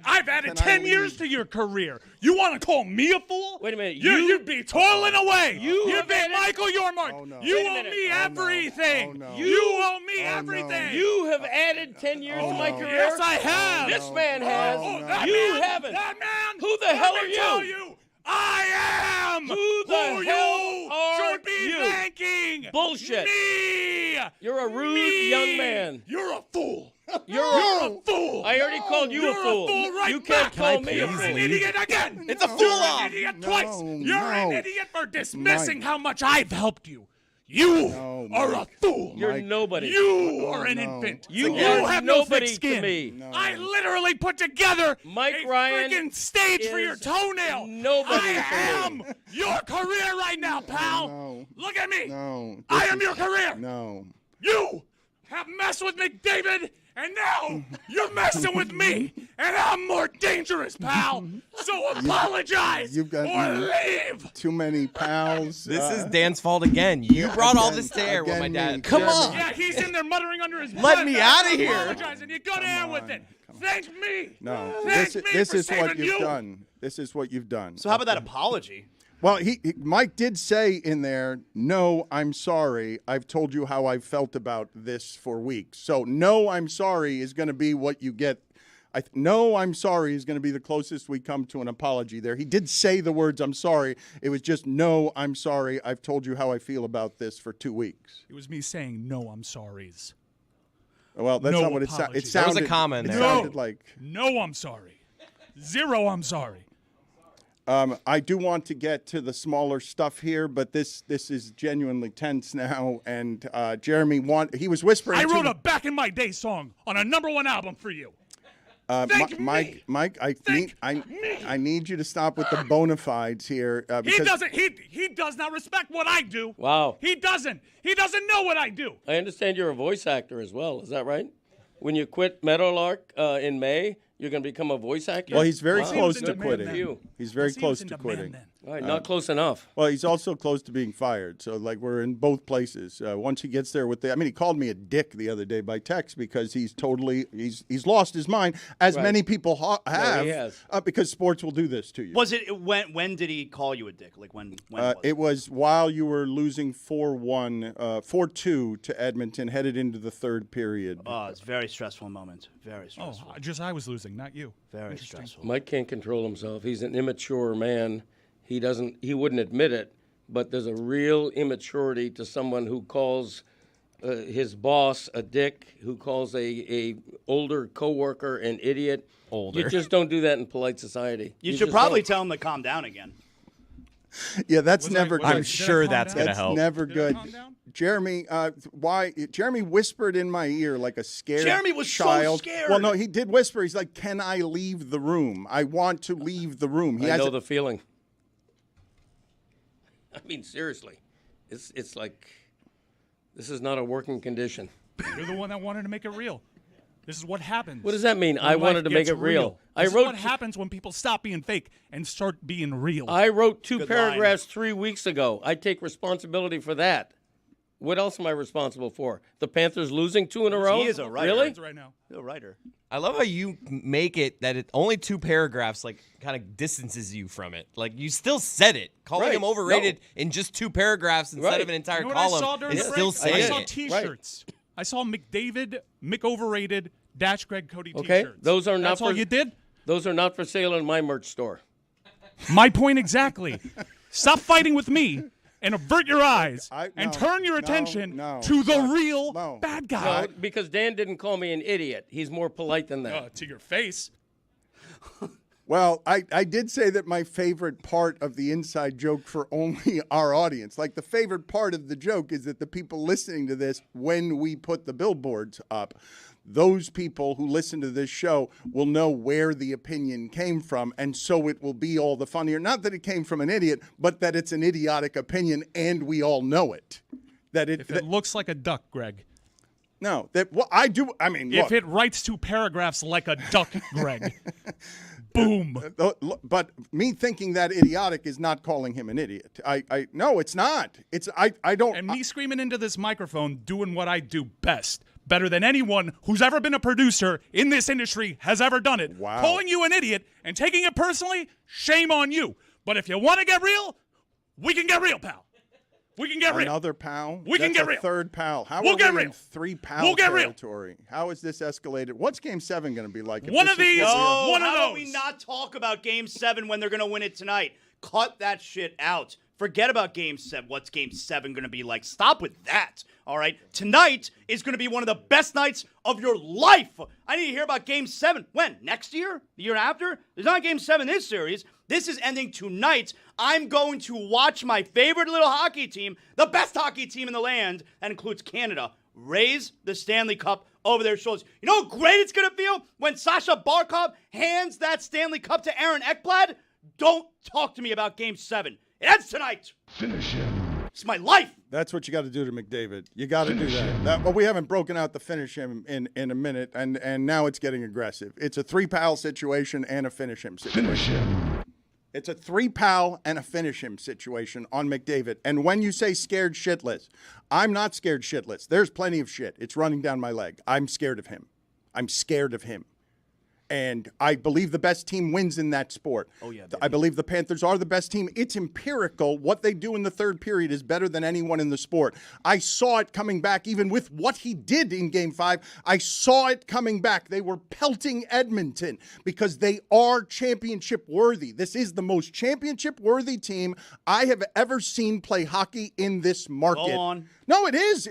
I've added 10 years to your career. You want to call me a fool? Wait a minute. You'd be toiling away. You'd be Michael Yormark. Oh, no. You owe me everything. No. You owe me everything. You have added 10 years to my career. Yes, I have. This man has. You haven't. That man. Who the hell are you? Tell you, I am Who the hell are should be you? thanking. Bullshit. Me. You're a rude young man. You're a fool. You're a fool. I already called you You're a fool. right You can't back. call me a You're fool. an idiot again. It's a fool off. You're an idiot twice. You're an idiot for dismissing Mike. how much I've helped you. You are a fool. You're nobody. You are an infant. You have are no nobody thick skin. to me. I literally put together Mike a Ryan freaking stage for your is toenail. nobody I to me. am your career right now, pal. No. Look at me. No. I am your career. No. You have messed with McDavid, and now you're messing with me, and I'm more dangerous, pal. So apologize You've got or leave. too many pals. This is Dan's fault again. You brought all this to air with my dad. Come on. Yeah, he's in there muttering under his breath. Let me out of here. Apologize, and you go down with it. Thank me. No. Thank This me is for what saving you've you. done. This is what you've done. So how about that apology? Well, Mike did say in there, no, I'm sorry. I've told you how I've felt about this for weeks. So no, I'm sorry is going to be what you get. No, I'm sorry is going to be the closest we come to an apology there. He did say the words, I'm sorry. It was just, no, I'm sorry. I've told you how I feel about this for 2 weeks. It was me saying, no, I'm sorries. Well, that's No not what apology. it sounded. There was a comma in there. It sounded like. No, I'm sorry. Zero, I'm sorry. I do want to get to the smaller stuff here, but this is genuinely tense now. And Jeremy he was whispering. I wrote a back in my day song on a #1 album for you. Mike, I need you to stop with the bona fides here. Because He does not respect what I do. Wow. He doesn't know what I do. I understand you're a voice actor as well. Is that right? When you quit Meadowlark in May, you're going to become a voice actor? Well, he's very close to Good for quitting. you. He's very close to quitting. All right, not close enough. Well, he's also close to being fired. So, we're in both places. Once he gets there he called me a dick the other day by text because he's lost his mind, as many people have. he has. Because sports will do this to you. Was it when did he call you a dick? Like when was it? It was while you were losing 4-2 to Edmonton, headed into the third period. Oh, it's a very stressful moment. Very stressful. Oh, I was losing, not you. Very stressful. Mike can't control himself. He's an immature man. He wouldn't admit it, but there's a real immaturity to someone who calls his boss a dick, who calls a older coworker an idiot. You just don't do that in polite society. You should probably tell him to calm down again. Yeah, that's never good. I'm sure that's going to help. That's never good. Jeremy, Jeremy whispered in my ear like a scared Jeremy was child. so scared. Well, no, he did whisper. He's like, "Can I leave the room? I want to leave the room." I know the feeling. I mean, seriously, it's like this is not a working condition. You're the one that wanted to make it real. This is what happens. What does that mean? when I wanted life to make gets it real. This is what happens when people stop being fake and start being real. I wrote 2 Good paragraphs 3 weeks ago. I take responsibility for that. What else am I responsible for? The Panthers losing 2 in a row? He is a writer. Really? right now. He's a writer. I love how you make it that it only 2 paragraphs kind of distances you from it. Like you still said it. Calling him overrated in just 2 paragraphs instead of an entire You know what I saw column during is the still break? saying I saw it. T-shirts. I saw McDavid, Overrated, Greg Cody Okay, T-shirts. those are not That's all you did? Those are not for sale in my merch store. My point exactly. Stop fighting with me and avert your eyes and turn your attention to the real bad guy. No, because Dan didn't call me an idiot. He's more polite than that. To your face. Well, I did say that my favorite part of the inside joke for only our audience, like the favorite part of the joke is that the people listening to this, when we put the billboards up, those people who listen to this show will know where the opinion came from, and so it will be all the funnier. Not that it came from an idiot, but that it's an idiotic opinion, and we all know it. If it looks like a duck, Greg. No, I do. I mean, if it writes 2 paragraphs like a duck, Greg. Boom. But me thinking that idiotic is not calling him an idiot. No, it's not. I don't. And me screaming into this microphone, doing what I do best, better than anyone who's ever been a producer in this industry has ever done it. Wow. Calling you an idiot and taking it personally, shame on you. But if you want to get real, we can get real, pal. We can get real. Another pal? We can get real. Third pal. How We'll are get we real. in 3 pal We'll get real. territory? How is this escalated? What's Game 7 going to be like? One of these. Oh, One of how those. about we not talk about Game 7 when they're going to win it tonight? Cut that shit out. Forget about Game 7. What's Game 7 going to be like? Stop with that, all right? Tonight is going to be one of the best nights of your life. I need to hear about Game 7. When? Next year? The year after? There's not Game 7 this series. This is ending tonight. I'm going to watch my favorite little hockey team, the best hockey team in the land, that includes Canada, raise the Stanley Cup over their shoulders. You know how great it's going to feel when Sasha Barkov hands that Stanley Cup to Aaron Ekblad? Don't talk to me about Game 7. It ends tonight. Finish him. It's my life. That's what you got to do to McDavid. You got to do that. Well, we haven't broken out the finish him in a minute, and now it's getting aggressive. It's a 3-pal situation and a finish him situation. Finish him. It's a 3-pal and a finish him situation on McDavid. And when you say scared shitless, I'm not scared shitless. There's plenty of shit. It's running down my leg. I'm scared of him. I'm scared of him. And I believe the best team wins in that sport. Oh, yeah. I believe the Panthers are the best team. It's empirical. What they do in the third period is better than anyone in the sport. I saw it coming back even with what he did in Game 5. I saw it coming back. They were pelting Edmonton because they are championship worthy. This is the most championship worthy team I have ever seen play hockey in this market. Go on. No, it is.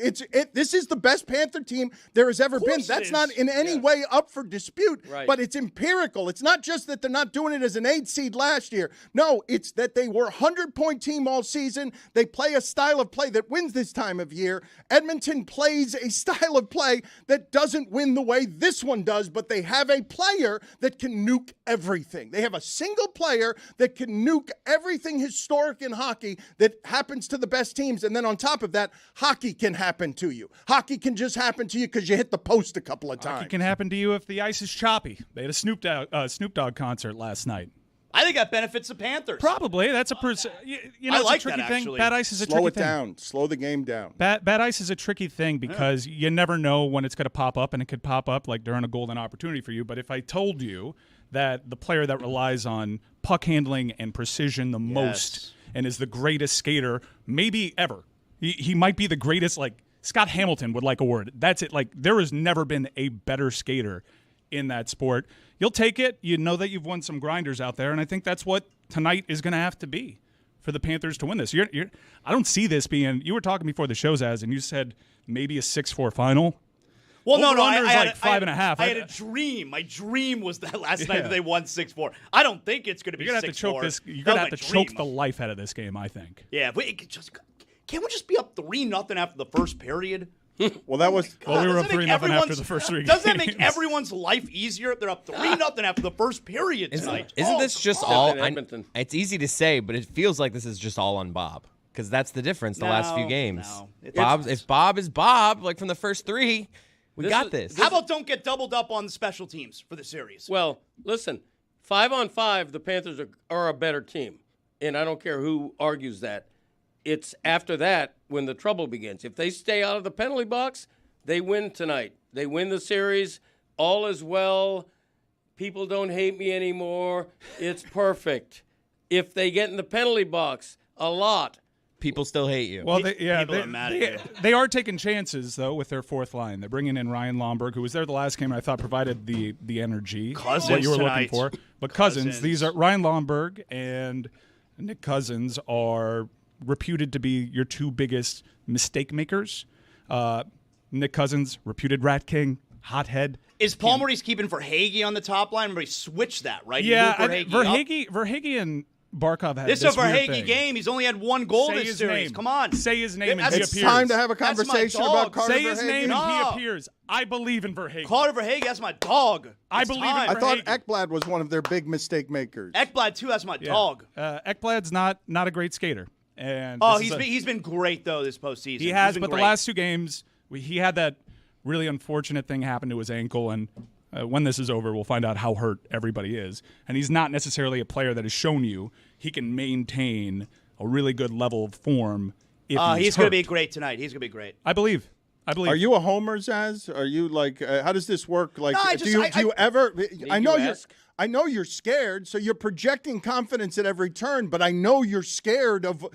This is the best Panther team there has ever been. That's not in any way up for dispute, but it's empirical. It's not just that they're not doing it as an 8 seed last year. No, it's that they were a 100-point team all season. They play a style of play that wins this time of year. Edmonton plays a style of play that doesn't win the way this one does, but they have a player that can nuke everything. They have a single player that can nuke everything historic in hockey that happens to the best teams, and then on top of that, hockey can happen to you. Hockey can just happen to you because you hit the post a couple of times. Hockey can happen to you if the ice is choppy. They had a Snoop Dogg concert last night. I think that benefits the Panthers. Probably. That's a you know, I like it's a tricky that, thing. actually. Bad ice is a tricky thing. Slow it down. Slow the game down. Bad ice is a tricky thing because you never know when it's going to pop up, and it could pop up like during a golden opportunity for you. But if I told you that the player that relies on puck handling and precision the most and is the greatest skater maybe ever, he might be the greatest, like Scott Hamilton would like a word. That's it. Like, there has never been a better skater in that sport. You'll take it. You know that you've won some grinders out there, and I think that's what tonight is going to have to be for the Panthers to win this. I don't see this being – you were talking before the show's as, and you said maybe a 6-4 final. Well, no, I had like 5.5. I had a dream. My dream was that last night that they won 6-4. I don't think it's going to be 6-4. You're going to have to choke the life out of this game, I think. Yeah, but can't we just be up 3-0 after the first period? Well, that was. Well, we were up 3-0 after the first 3 games. Doesn't that make everyone's life easier if they're up 3-0 after the first period tonight? Isn't this just all? It's easy to say, but it feels like this is just all on Bob because that's the difference. The last few games, if Bob is Bob, like from the first 3, we got this. How about don't get doubled up on the special teams for the series? Well, listen, 5-on-5, the Panthers are a better team, and I don't care who argues that. It's after that when the trouble begins. If they stay out of the penalty box, they win tonight. They win the series. All is well. People don't hate me anymore. It's perfect. If they get in the penalty box a lot, people still hate you. Well, they are taking chances, though, with their fourth line. They're bringing in Ryan Lomberg, who was there the last game, and I thought provided the energy that you were looking for. But Cousins, these are Ryan Lomberg and Nick Cousins are reputed to be your 2 biggest mistake makers. Nick Cousins, reputed Rat King, hothead. Is Paul Maurice keeping Verhaeghe on the top line? Everybody switch that, right? Yeah, Verhaeghe and Barkov had this this is a weird Verhaeghe thing. game. He's only had 1 goal Say this his series. name. Come on. Say his name and he appears. It's time to have a conversation about Carter Say his Verhaeghe. name and he appears. I believe in Verhaeghe. Carter Verhaeghe, that's my dog. I believe in Verhaeghe. I thought Ekblad was one of their big mistake makers. Ekblad, too, that's my dog. Ekblad's not a great skater. And he's been great, though, this postseason. He has, but the last 2 games, he had that really unfortunate thing happen to his ankle, and when this is over, we'll find out how hurt everybody is. And he's not necessarily a player that has shown you he can maintain a really good level of form if he's going to be great tonight. He's going to be great. I believe. Are you a homer, Zaz? Are you like? How does this work? Like, No, do you ever? I know you. I know you're scared, so you're projecting confidence at every turn, but I know you're scared of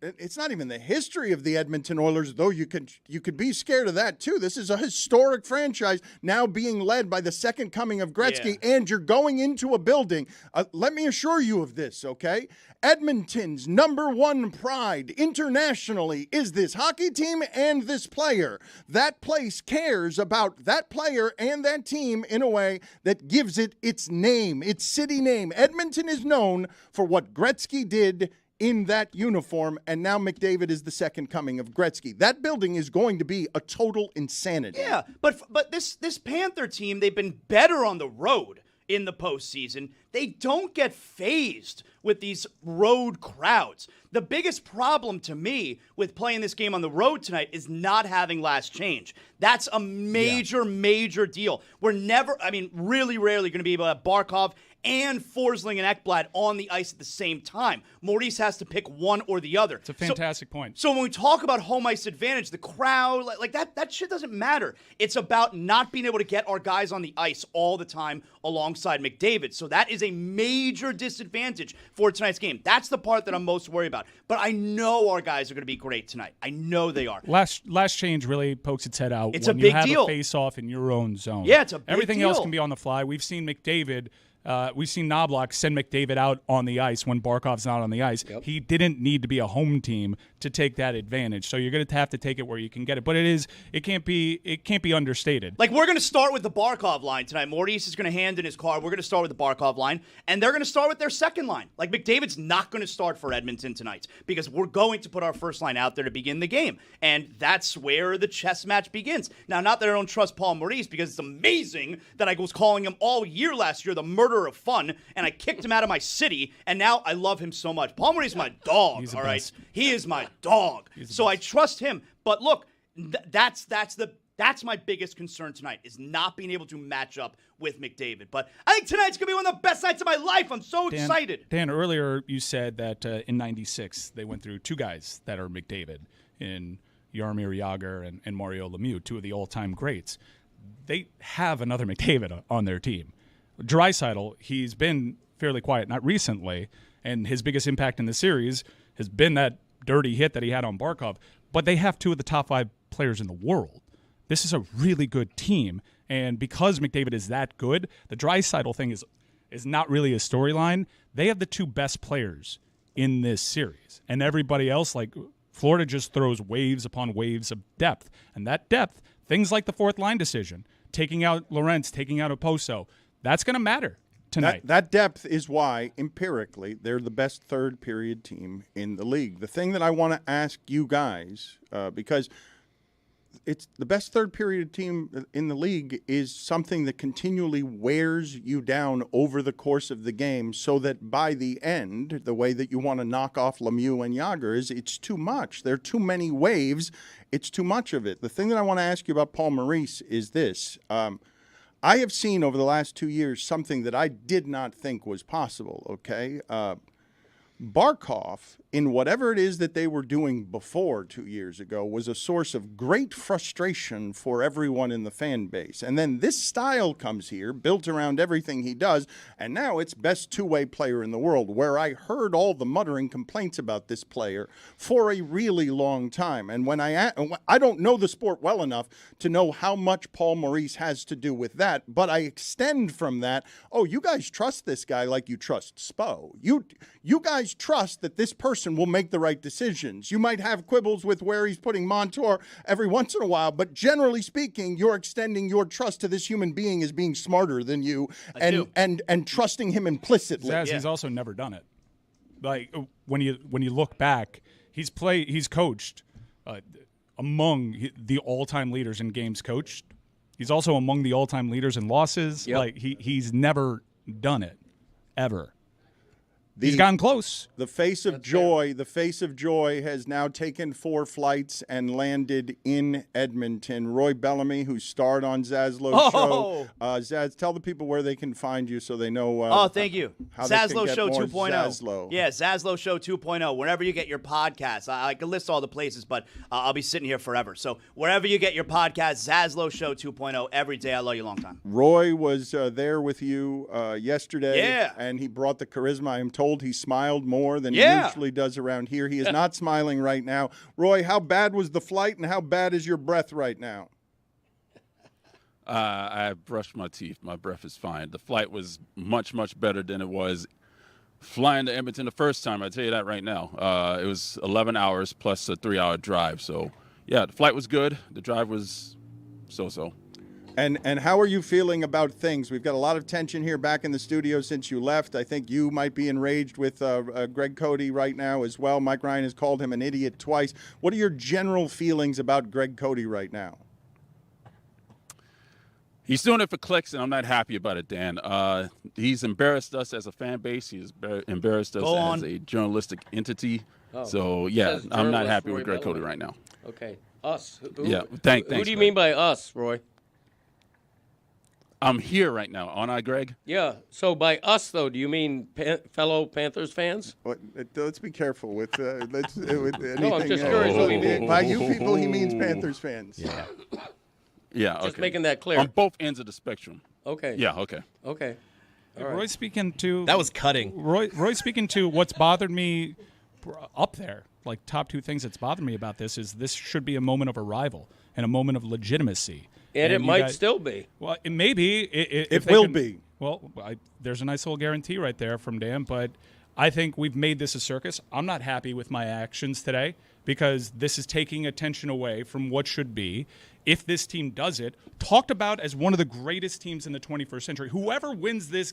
it's not even the history of the Edmonton Oilers, though you could be scared of that too. This is a historic franchise now being led by the second coming of Gretzky, and you're going into a building. Let me assure you of this, okay? Edmonton's number one pride internationally is this hockey team and this player. That place cares about that player and that team in a way that gives it its name, its city name. Edmonton is known for what Gretzky did in that uniform, and now McDavid is the second coming of Gretzky. That building is going to be a total insanity. Yeah, but this Panther team, they've been better on the road in the postseason. They don't get phased with these road crowds. The biggest problem to me with playing this game on the road tonight is not having last change. That's a major deal. We're never, really rarely going to be able to have Barkov and Forsling and Ekblad on the ice at the same time. Maurice has to pick one or the other. It's a fantastic point. So when we talk about home ice advantage, the crowd, like that shit doesn't matter. It's about not being able to get our guys on the ice all the time alongside McDavid. So that is a major disadvantage for tonight's game. That's the part that I'm most worried about. But I know our guys are going to be great tonight. I know they are. Last change really pokes its head out. It's when a big you have deal. A face-off in your own zone. Yeah, it's a big Everything deal. else can be on the fly. We've seen McDavid. We've seen Knobloch send McDavid out on the ice when Barkov's not on the ice. Yep. He didn't need to be a home team to take that advantage. So you're going to have to take it where you can get it. But it can't be understated. Like, we're going to start with the Barkov line tonight. Maurice is going to hand in his card. We're going to start with the Barkov line, and they're going to start with their second line. Like, McDavid's not going to start for Edmonton tonight because we're going to put our first line out there to begin the game, and that's where the chess match begins. Now, not that I don't trust Paul Maurice, because it's amazing that I was calling him all year last year the murderer of fun, and I kicked him out of my city, and now I love him so much. Paul Maurice is my dog, all right? He is my dog. So I trust him. But look, that's my biggest concern tonight, is not being able to match up with McDavid. But I think tonight's going to be one of the best nights of my life. I'm so excited. Dan, earlier you said that in '96 they went through two guys that are McDavid in Jaromir Jagr and Mario Lemieux, two of the all-time greats. They have another McDavid on their team. Draisaitl, he's been fairly quiet, not recently, and his biggest impact in the series has been that dirty hit that he had on Barkov. But they have two of the top 5 players in the world. This is a really good team, and because McDavid is that good, the Draisaitl thing is not really a storyline. They have the two best players in this series, and everybody else, like Florida, just throws waves upon waves of depth, and that depth, things like the fourth line decision, taking out Lorentz, taking out Oposo, that's going to matter tonight. That depth is why, empirically, they're the best third period team in the league. The thing that I want to ask you guys, because it's the best third period team in the league, is something that continually wears you down over the course of the game, so that by the end, the way that you want to knock off Lemieux and Jagr is it's too much. There are too many waves. It's too much of it. The thing that I want to ask you about Paul Maurice is this. I have seen over the last 2 years something that I did not think was possible, okay? Barkov, in whatever it is that they were doing before 2 years ago, was a source of great frustration for everyone in the fan base. And then this style comes here, built around everything he does, and now it's best two-way player in the world, where I heard all the muttering complaints about this player for a really long time. And when I don't know the sport well enough to know how much Paul Maurice has to do with that, but I extend from that, you guys trust this guy like you trust Spo. You guys trust that this person will make the right decisions. You might have quibbles with where he's putting Montour every once in a while, but generally speaking, you're extending your trust to this human being as being smarter than you and trusting him implicitly. Zaz, he's also never done it. Like when you look back, he's coached among the all-time leaders in games coached. He's also among the all-time leaders in losses. Yep. Like he's never done it ever. He's gotten close. The face of joy has now taken 4 flights and landed in Edmonton. Roy Bellamy, who starred on Zaslow's show. Zaz, tell the people where they can find you so they know. Thank you. How they can Zaslow get Show more 2.0. Zaslow. Yeah, Zaslow Show 2.0. Wherever you get your podcasts, I can list all the places, but I'll be sitting here forever. So wherever you get your podcast, Zaslow Show 2.0 every day. I love you a long time. Roy was there with you yesterday. Yeah. And he brought the charisma. I am told he smiled more than he usually does around here. He is not smiling right now. Roy, how bad was the flight and how bad is your breath right now? I brushed my teeth. My breath is fine. The flight was much, much better than it was flying to Edmonton the first time. I tell you that right now. It was 11 hours plus a 3-hour drive. So, yeah, the flight was good. The drive was so-so. And how are you feeling about things? We've got a lot of tension here back in the studio since you left. I think you might be enraged with Greg Cody right now as well. Mike Ryan has called him an idiot twice. What are your general feelings about Greg Cody right now? He's doing it for clicks, and I'm not happy about it, Dan. He's embarrassed us as a fan base. He's embarrassed us as a journalistic entity. So, yeah, I'm not happy with Greg Cody right now. Okay. Us. Thanks. Who do you mean by us, Roy? I'm here right now, aren't I, Greg? Yeah. So by us, though, do you mean fellow Panthers fans? Let's be careful with anything. No, I'm just curious what he means. By you people, he means Panthers fans. Yeah. Yeah, okay. Just making that clear. On both ends of the spectrum. Okay. Yeah, okay. Okay. All right. Roy speaking to... That was cutting. Roy speaking to what's bothered me up there, like top 2 things that's bothered me about this is this should be a moment of arrival and a moment of legitimacy. And it might still be. Well, it may be. It will be. Well, there's a nice little guarantee right there from Dan, but I think we've made this a circus. I'm not happy with my actions today because this is taking attention away from what should be, if this team does it, talked about as one of the greatest teams in the 21st century. Whoever wins this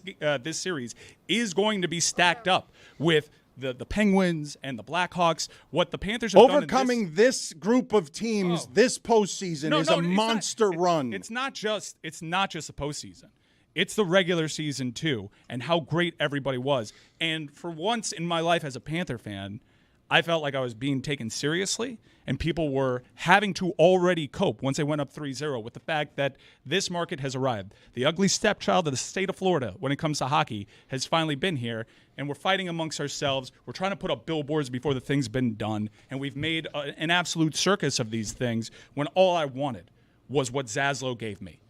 series is going to be stacked up with the Penguins and the Blackhawks. What the Panthers have overcoming this group of teams this postseason is a monster run. It's not just the postseason. It's the regular season too, and how great everybody was. And for once in my life as a Panther fan, I felt like I was being taken seriously, and people were having to already cope once they went up 3-0 with the fact that this market has arrived. The ugly stepchild of the state of Florida when it comes to hockey has finally been here, and we're fighting amongst ourselves. We're trying to put up billboards before the thing's been done, and we've made an absolute circus of these things when all I wanted was what Zaslow gave me.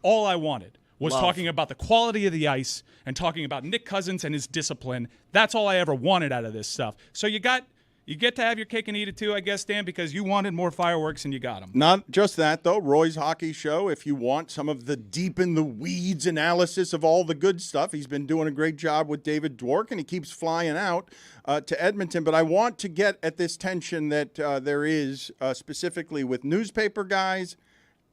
All I wanted was talking about the quality of the ice and talking about Nick Cousins and his discipline. That's all I ever wanted out of this stuff. So you get to have your cake and eat it too, I guess, Dan, because you wanted more fireworks and you got them. Not just that, though. Roy's Hockey Show, if you want some of the deep-in-the-weeds analysis of all the good stuff, he's been doing a great job with David Dwork, and he keeps flying out to Edmonton. But I want to get at this tension that there is specifically with newspaper guys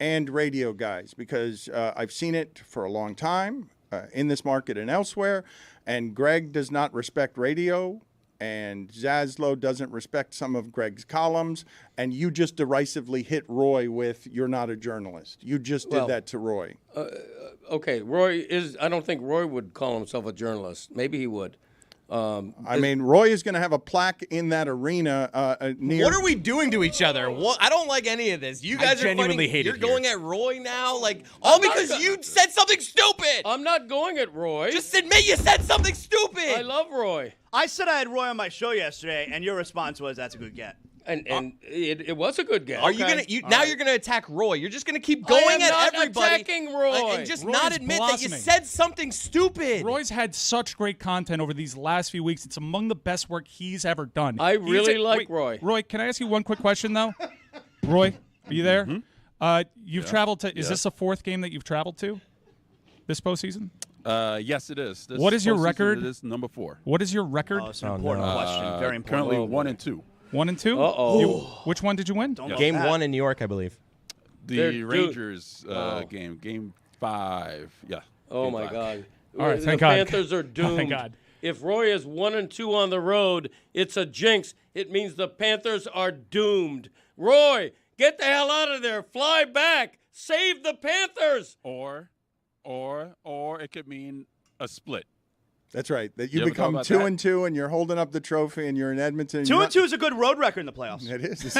and radio guys, because I've seen it for a long time in this market and elsewhere, and Greg does not respect radio, and Zaslow doesn't respect some of Greg's columns, and you just derisively hit Roy with, "You're not a journalist." You just did that to Roy. Okay, I don't think Roy would call himself a journalist. Maybe he would. Roy is going to have a plaque in that arena near. What are we doing to each other? I don't like any of this. You guys genuinely hate it. You're going at Roy now, all because you said something stupid. I'm not going at Roy. Just admit you said something stupid. I love Roy. I said I had Roy on my show yesterday, and your response was, "That's a good get." And it was a good get. Are you gonna you're gonna attack Roy? You're just gonna keep going at everybody, attacking Roy, and just Roy's not admit that you said something stupid. Roy's had such great content over these last few weeks. It's among the best work he's ever done. I really like Roy. Roy, can I ask you one quick question though? Roy, are you there? Mm-hmm. You've traveled to. Is this the 4th game that you've traveled to this postseason? Yes, it is. What is your record? It is number 4. What is your record? Oh, it's an important question. Very important. Currently 1 and 2. 1 and 2? Which one did you win? Game 1 in New York, I believe. The Rangers game. Game 5. Yeah. Oh, my God. All right, thank the God. Panthers are doomed. Thank God. If Roy is 1 and 2 on the road, it's a jinx. It means the Panthers are doomed. Roy, get the hell out of there. Fly back. Save the Panthers. Or it could mean a split. That's right. That you You ever become thought about 2-2, and you're holding up the trophy, and you're in Edmonton. and 2-2 is a good road record in the playoffs. It is.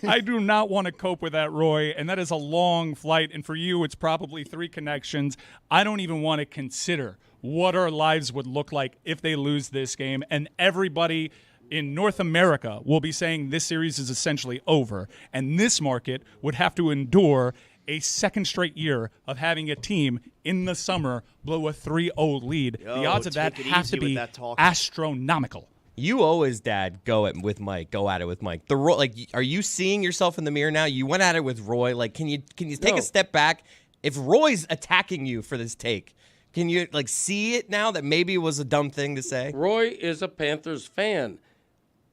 I do not want to cope with that, Roy, and that is a long flight. And for you, it's probably 3 connections. I don't even want to consider what our lives would look like if they lose this game, and everybody in North America will be saying this series is essentially over, and this market would have to endure a second straight year of having a team in the summer blow a 3-0 lead. The odds of that have to be astronomical. You always, Dad, go at it with Mike. Are you seeing yourself in the mirror now? You went at it with Roy. Like, can you take a step back? If Roy's attacking you for this take, can you see it now that maybe it was a dumb thing to say? Roy is a Panthers fan,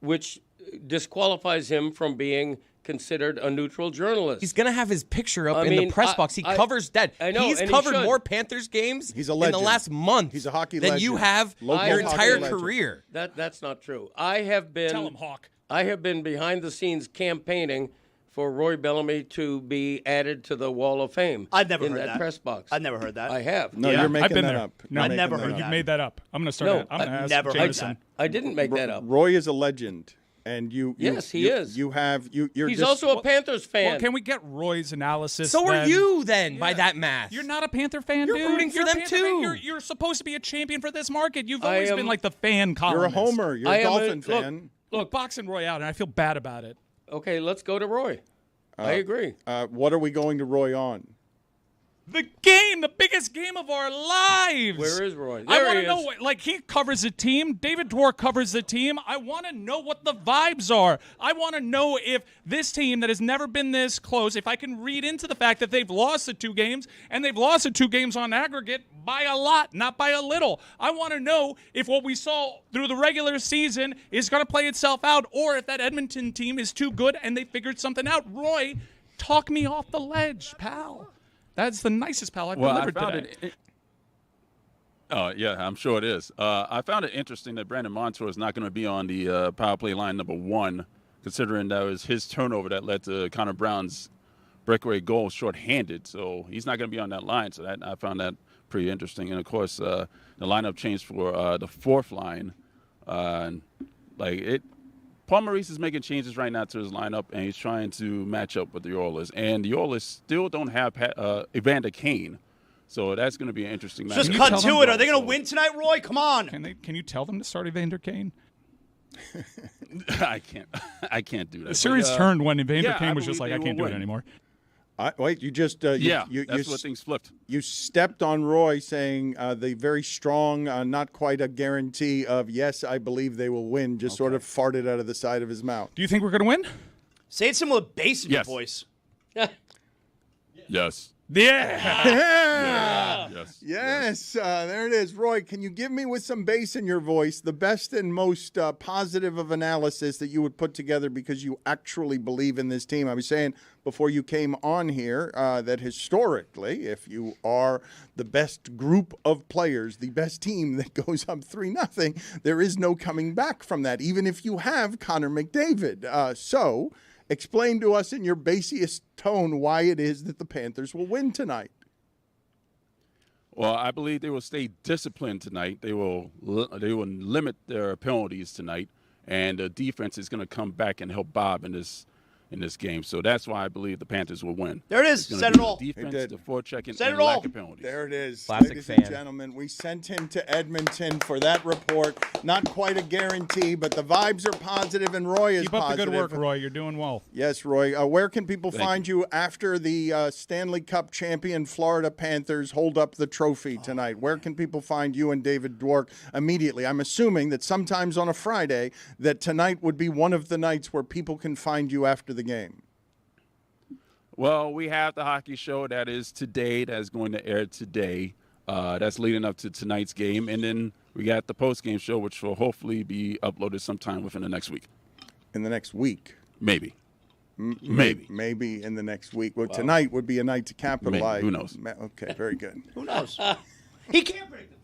which disqualifies him from being considered a neutral journalist. He's going to have his picture up in the press box. He covers Dad. I know, He's covered more Panthers games He's a in legend. the last month He's a hockey than legend. you have Local your hockey entire legend. career. That's not true. I have been Tell him, Hawk. I have been behind the scenes campaigning for Roy Bellamy to be added to the Wall of Fame. I've never in heard that that press box. I've never heard that. I have. No, Yeah. you're making I've been that there. up. No, I've never heard You've that. made that up. I'm going to start. No, I'm going to ask never heard Jameson. that. I didn't make that up. Roy is a legend, and Yes, he is. You're He's just, also a Panthers fan. Well, can we get Roy's analysis? So are then? you then, by that math? You're not a Panther fan, You're dude. rooting for You're a them Panther too. fan. You're supposed to be a champion for this market. You've I always am- been like the fan columnist. You're a homer. You're I a am a- Dolphin look, fan. Look, boxing Roy out, and I feel bad about it. Okay, let's go to Roy. I agree. What are we going to Roy on? The game, the biggest game of our lives. Where is Roy? I There want he to know, is. what, he covers the team. David Dwork covers the team. I want to know what the vibes are. I want to know if this team that has never been this close, if I can read into the fact that they've lost the 2 games, and they've lost the 2 games on aggregate by a lot, not by a little. I want to know if what we saw through the regular season is going to play itself out, or if that Edmonton team is too good and they figured something out. Roy, talk me off the ledge, pal. That's the nicest pal I've delivered today. Oh, yeah, I'm sure it is. I found it interesting that Brandon Montour is not going to be on the power play line number 1, considering that was his turnover that led to Connor Brown's breakaway goal shorthanded. So he's not going to be on that line. So I found that pretty interesting. And, of course, the lineup changed for the 4th line. Paul Maurice is making changes right now to his lineup, and he's trying to match up with the Oilers. And the Oilers still don't have Evander Kane, so that's going to be an interesting match. Just cut to it. Are they going to win tonight, Roy? Come on. Can you tell them to start Evander Kane? I can't do that. The series turned when Evander Kane was just believe like, I they can't will do it win. anymore. Wait, you just That's what things flipped. You stepped on Roy saying the very strong, not quite a guarantee of yes, I believe they will win. Just sort of farted out of the side of his mouth. Do you think we're going to win? Say it some with bass in your Yes. voice. Yes. Yeah. Yes. There it is. Roy, can you give me with some bass in your voice the best and most positive of analysis that you would put together because you actually believe in this team? I was saying before you came on here that historically, if you are the best group of players, the best team that goes up 3-0, there is no coming back from that, even if you have Connor McDavid. So explain to us in your bassiest tone why it is that the Panthers will win tonight. Well, I believe they will stay disciplined tonight. They will limit their penalties tonight, and the defense is going to come back and help Bob in this game. So that's why I believe the Panthers will win. There it is. It's gonna Said be it all. the defense, the forechecking, Said and it all. lack of penalties. There it is. Classic Ladies fan. and gentlemen, we sent him to Edmonton for that report. Not quite a guarantee, but the vibes are positive, and Roy is Keep up positive. the good work, Roy. You're doing well. Yes, Roy. Where can people find you after the Stanley Cup champion Florida Panthers hold up the trophy tonight? Where can people find you and David Dwork immediately? I'm assuming that sometimes on a Friday that tonight would be one of the nights where people can find you after the game. Well, we have the hockey show that is today, that's going to air today. That's leading up to tonight's game. And then we got the post-game show, which will hopefully be uploaded sometime within the next week. In the next week? Maybe. Maybe in the next week. Well, tonight would be a night to capitalize. Maybe. Who knows? Okay, very good. Who knows? He can't predict it.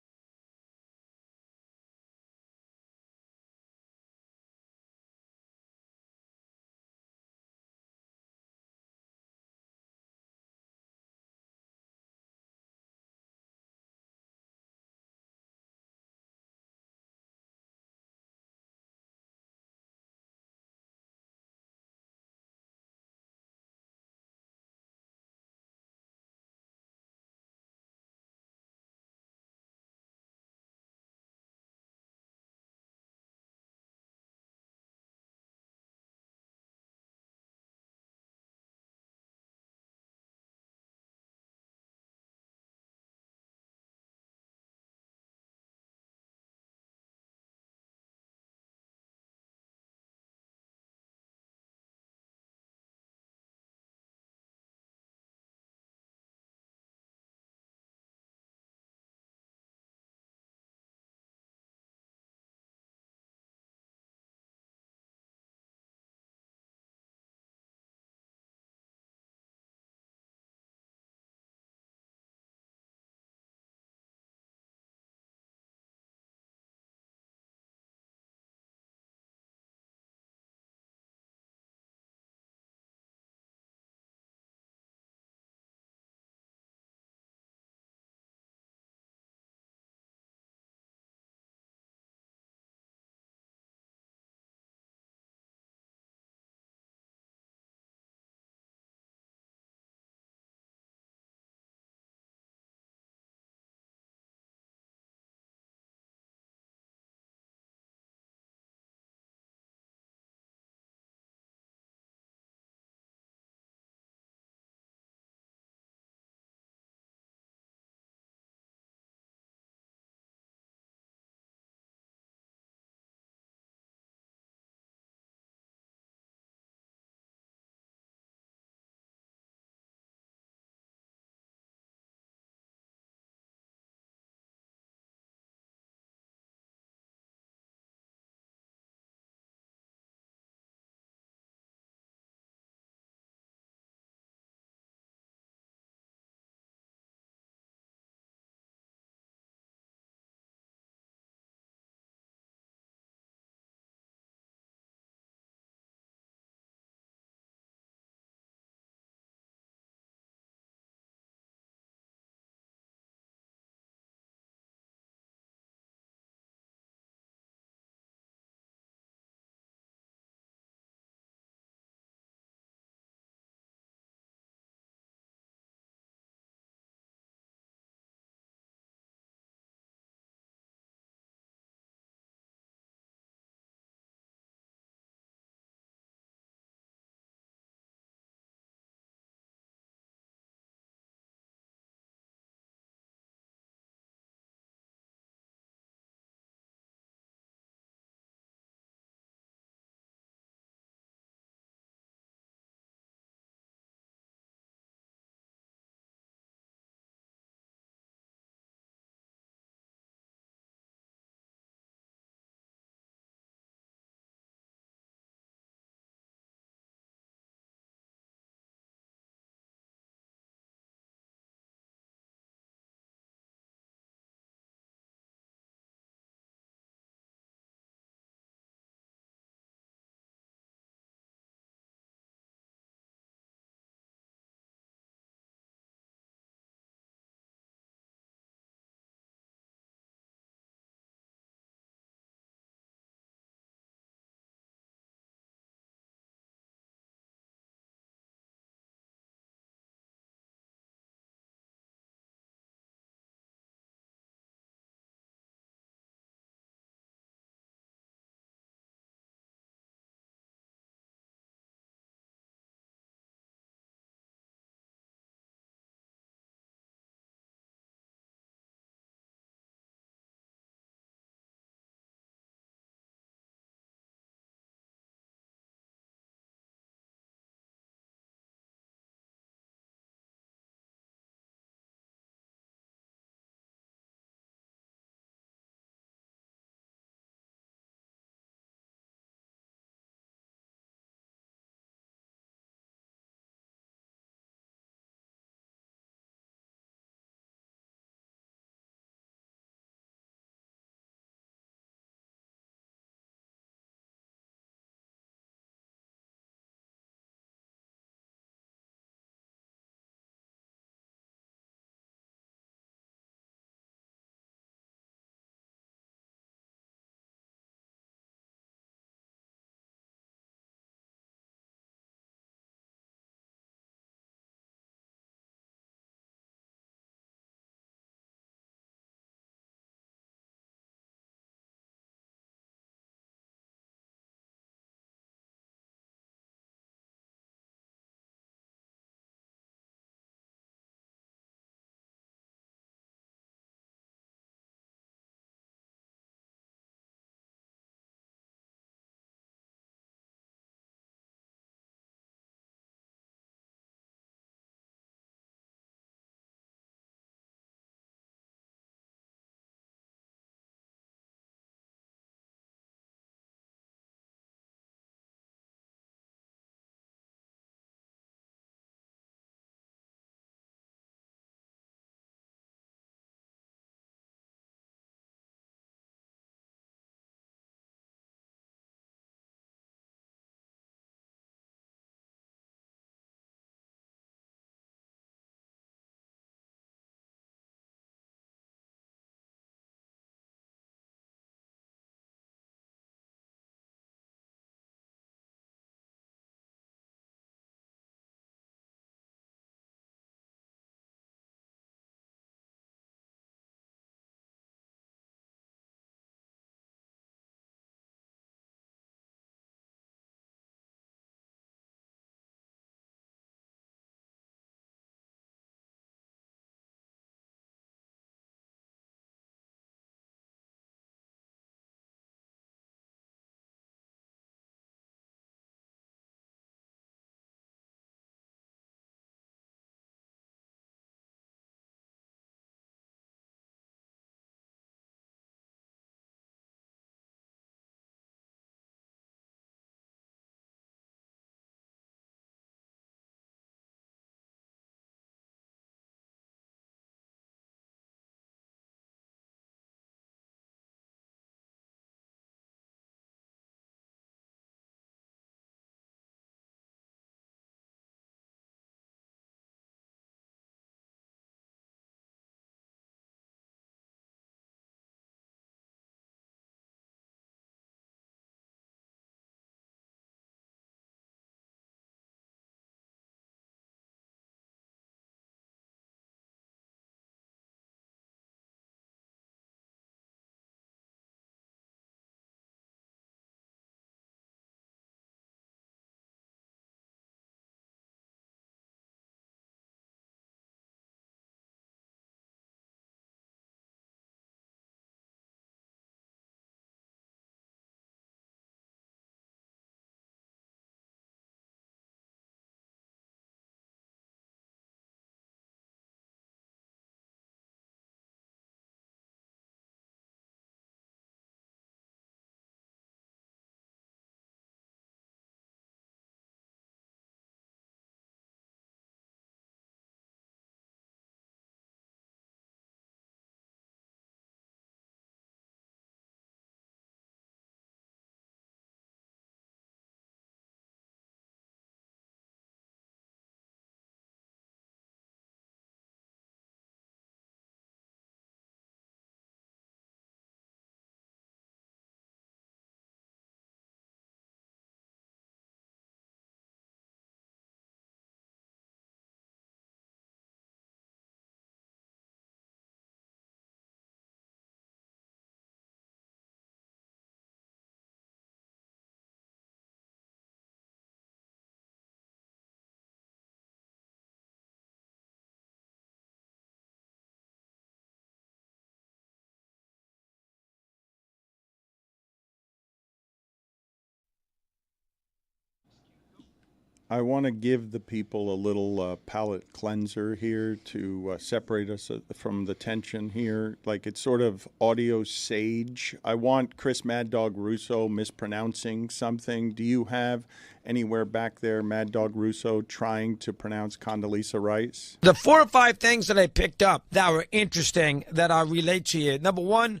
I want to give the people a little palate cleanser here to separate us from the tension here. Like it's sort of audio sage. I want Chris Mad Dog Russo mispronouncing something. Do you have anywhere back there, Mad Dog Russo, trying to pronounce Condoleezza Rice? The 4 or 5 things that I picked up that were interesting that I relate to you. Number one,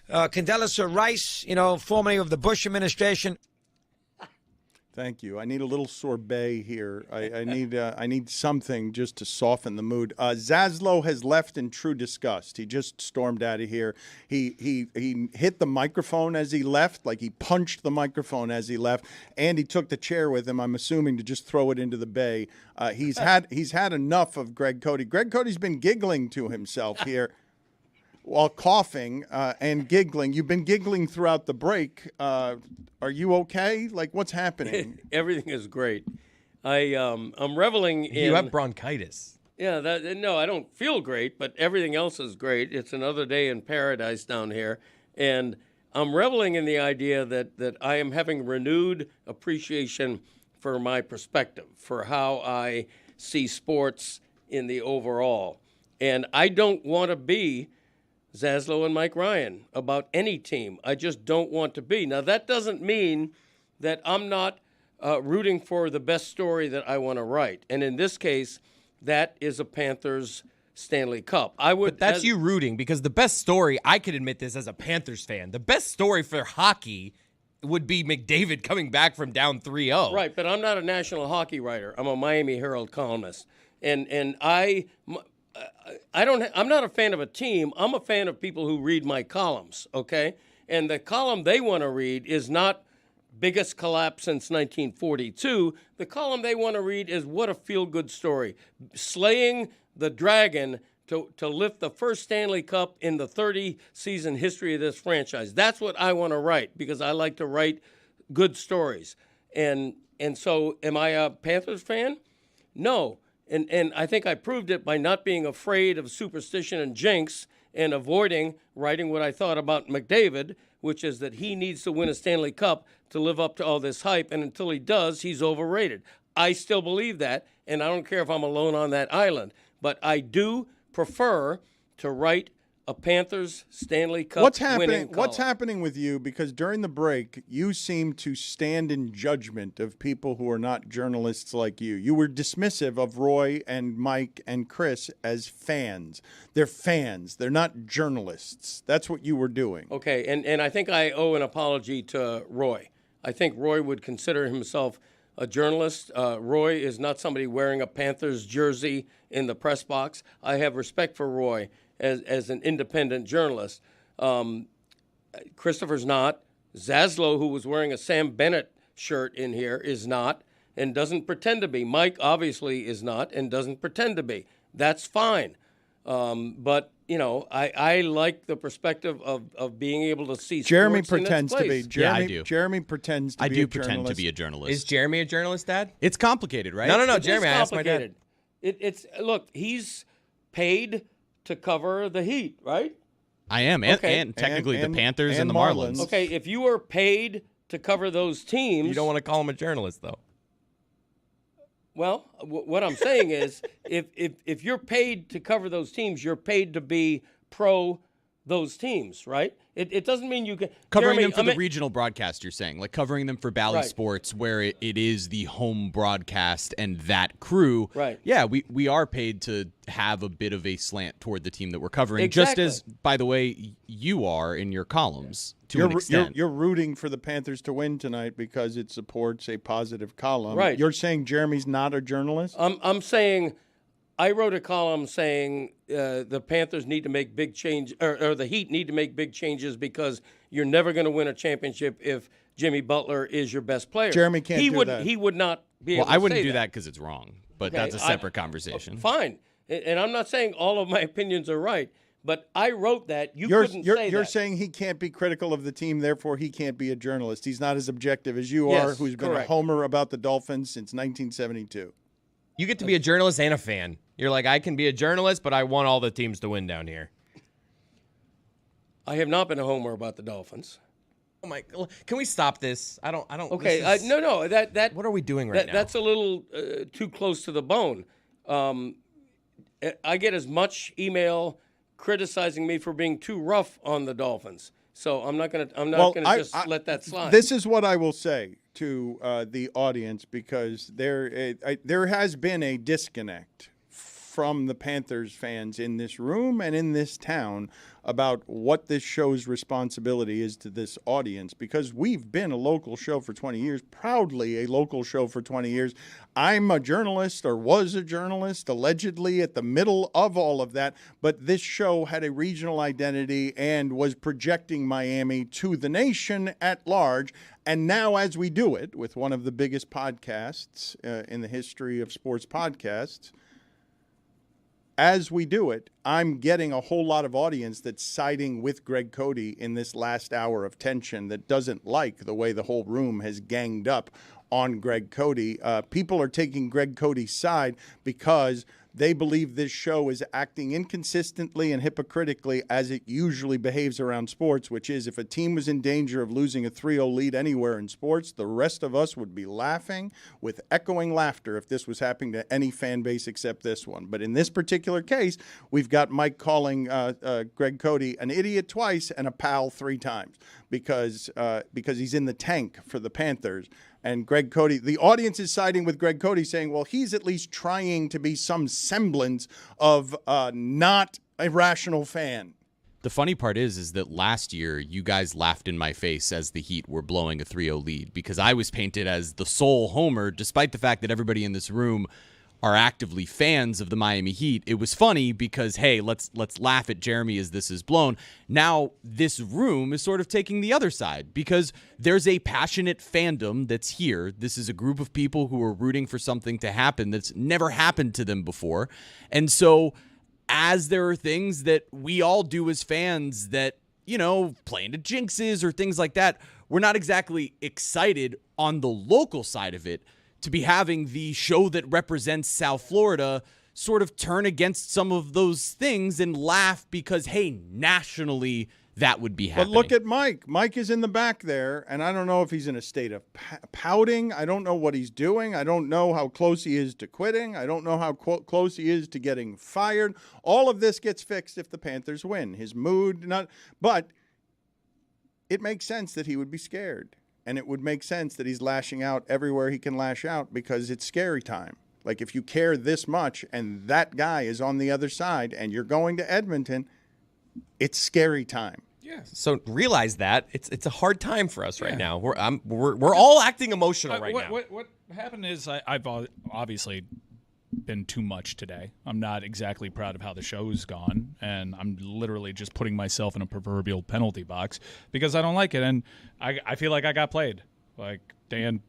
Condoleezza Rice, formerly of the Bush administration. Thank you. I need a little sorbet here. I need something just to soften the mood. Zaslow has left in true disgust. He just stormed out of here. He hit the microphone as he left, like he punched the microphone as he left, and he took the chair with him, I'm assuming, to just throw it into the bay. He's had enough of Greg Cody. Greg Cody's been giggling to himself here while coughing and giggling. You've been giggling throughout the break. Are you okay? Like, what's happening? Everything is great. I'm reveling in. You have bronchitis. Yeah, no, I don't feel great, but everything else is great. It's another day in paradise down here, and I'm reveling in the idea that I am having renewed appreciation for my perspective, for how I see sports in the overall, and I don't want to be Zaslow and Mike Ryan about any team. I just don't want to be. Now, that doesn't mean that I'm not rooting for the best story that I want to write. And in this case, that is a Panthers Stanley Cup. But that's you rooting, because the best story, I could admit this as a Panthers fan, the best story for hockey would be McDavid coming back from down 3-0. Right, but I'm not a national hockey writer. I'm a Miami Herald columnist. And I'm not a fan of a team. I'm a fan of people who read my columns, okay? And the column they want to read is not biggest collapse since 1942. The column they want to read is what a feel-good story. Slaying the dragon to lift the first Stanley Cup in the 30-season history of this franchise. That's what I want to write, because I like to write good stories. And so am I a Panthers fan? No. And I think I proved it by not being afraid of superstition and jinx and avoiding writing what I thought about McDavid, which is that he needs to win a Stanley Cup to live up to all this hype, and until he does, he's overrated. I still believe that, and I don't care if I'm alone on that island, but I do prefer to write a Panthers Stanley Cup winning column. What's happening with you? Because during the break, you seem to stand in judgment of people who are not journalists like you. You were dismissive of Roy and Mike and Chris as fans. They're fans. They're not journalists. That's what you were doing. Okay, and I think I owe an apology to Roy. I think Roy would consider himself a journalist. Roy is not somebody wearing a Panthers jersey in the press box. I have respect for Roy as an independent journalist. Christopher's not. Zaslow, who was wearing a Sam Bennett shirt in here, is not and doesn't pretend to be. Mike obviously is not and doesn't pretend to be. That's fine. But, I like the perspective of being able to see Jeremy sports pretends in its to be. place. Jeremy, I do. Jeremy pretends to I be do a pretend journalist. to be a journalist. Is Jeremy a journalist, Dad? It's complicated, right? No, It Jeremy, is I asked my dad. complicated. Look, he's paid to cover the Heat, right? I am, and technically the Panthers and the Marlins. Okay, if you are paid to cover those teams, You don't want to call him a journalist, though. Well, what I'm saying is, if you're paid to cover those teams, you're paid to be pro those teams, right? It doesn't mean you can Covering Jeremy, them for the regional broadcast, you're saying, like covering them for Bally Right. Sports, where it is the home broadcast and that crew. Right. Yeah, we are paid to have a bit of a slant toward the team that we're covering, Exactly. just as, by the way, you are in your columns to an extent. You're rooting for the Panthers to win tonight because it supports a positive column. Right. You're saying Jeremy's not a journalist? I'm saying I wrote a column saying the Panthers need to make big change, or the Heat need to make big changes because you're never going to win a championship if Jimmy Butler is your best player. Jeremy can't do that. He would not be Well, able to I wouldn't say do that because it's wrong, but Okay, that's a separate conversation. Fine. And I'm not saying all of my opinions are right, but I wrote that. You're You're saying he can't be critical of the team, therefore he can't be a journalist. He's not as objective as you are, Yes, who's been correct. a homer about the Dolphins since 1972. You get to be a journalist and a fan. You're like, I can be a journalist, but I want all the teams to win down here. I have not been a homer about the Dolphins. Oh my! Can we stop this? I don't. Okay, no. That. What are we doing right now? That's a little too close to the bone. I get as much email criticizing me for being too rough on the Dolphins. So I'm not gonna just let that slide. This is what I will say to the audience, because there has been a disconnect from the Panthers fans in this room and in this town about what this show's responsibility is to this audience, because we've been a local show for 20 years, proudly a local show for 20 years. I'm a journalist, or was a journalist, allegedly at the middle of all of that, but this show had a regional identity and was projecting Miami to the nation at large. And now, as we do it with one of the biggest podcasts in the history of sports podcasts, as we do it, I'm getting a whole lot of audience that's siding with Greg Cody in this last hour of tension, that doesn't like the way the whole room has ganged up on Greg Cody. People are taking Greg Cody's side because they believe this show is acting inconsistently and hypocritically as it usually behaves around sports, which is, if a team was in danger of losing a 3-0 lead anywhere in sports, the rest of us would be laughing with echoing laughter if this was happening to any fan base except this one. But in this particular case, we've got Mike calling Greg Cody an idiot twice and a pal 3 times because he's in the tank for the Panthers. And Greg Cody, the audience is siding with Greg Cody, saying, well, he's at least trying to be some semblance of not a rational fan. The funny part is that last year you guys laughed in my face as the Heat were blowing a 3-0 lead, because I was painted as the sole homer, despite the fact that everybody in this room are actively fans of the Miami Heat. It was funny because, hey, let's laugh at Jeremy as this is blown. Now this room is sort of taking the other side because there's a passionate fandom that's here. This is a group of people who are rooting for something to happen that's never happened to them before. And so as there are things that we all do as fans that, you know, play into jinxes or things like that, we're not exactly excited on the local side of it to be having the show that represents South Florida sort of turn against some of those things and laugh because, hey, nationally, that would be happening. But look at Mike. Mike is in the back there, and I don't know if he's in a state of pouting. I don't know what he's doing. I don't know how close he is to quitting. I don't know how close he is to getting fired. All of this gets fixed if the Panthers win. His mood, but it makes sense that he would be scared. And it would make sense that he's lashing out everywhere he can lash out because it's scary time. Like, if you care this much and that guy is on the other side and you're going to Edmonton, it's scary time. Yeah. So realize that it's a hard time for us right now. We're all acting emotional right now. What happened is I've obviously been too much today. I'm not exactly proud of how the show's gone, and I'm literally just putting myself in a proverbial penalty box because I don't like it, and I feel like I got played. Like Dan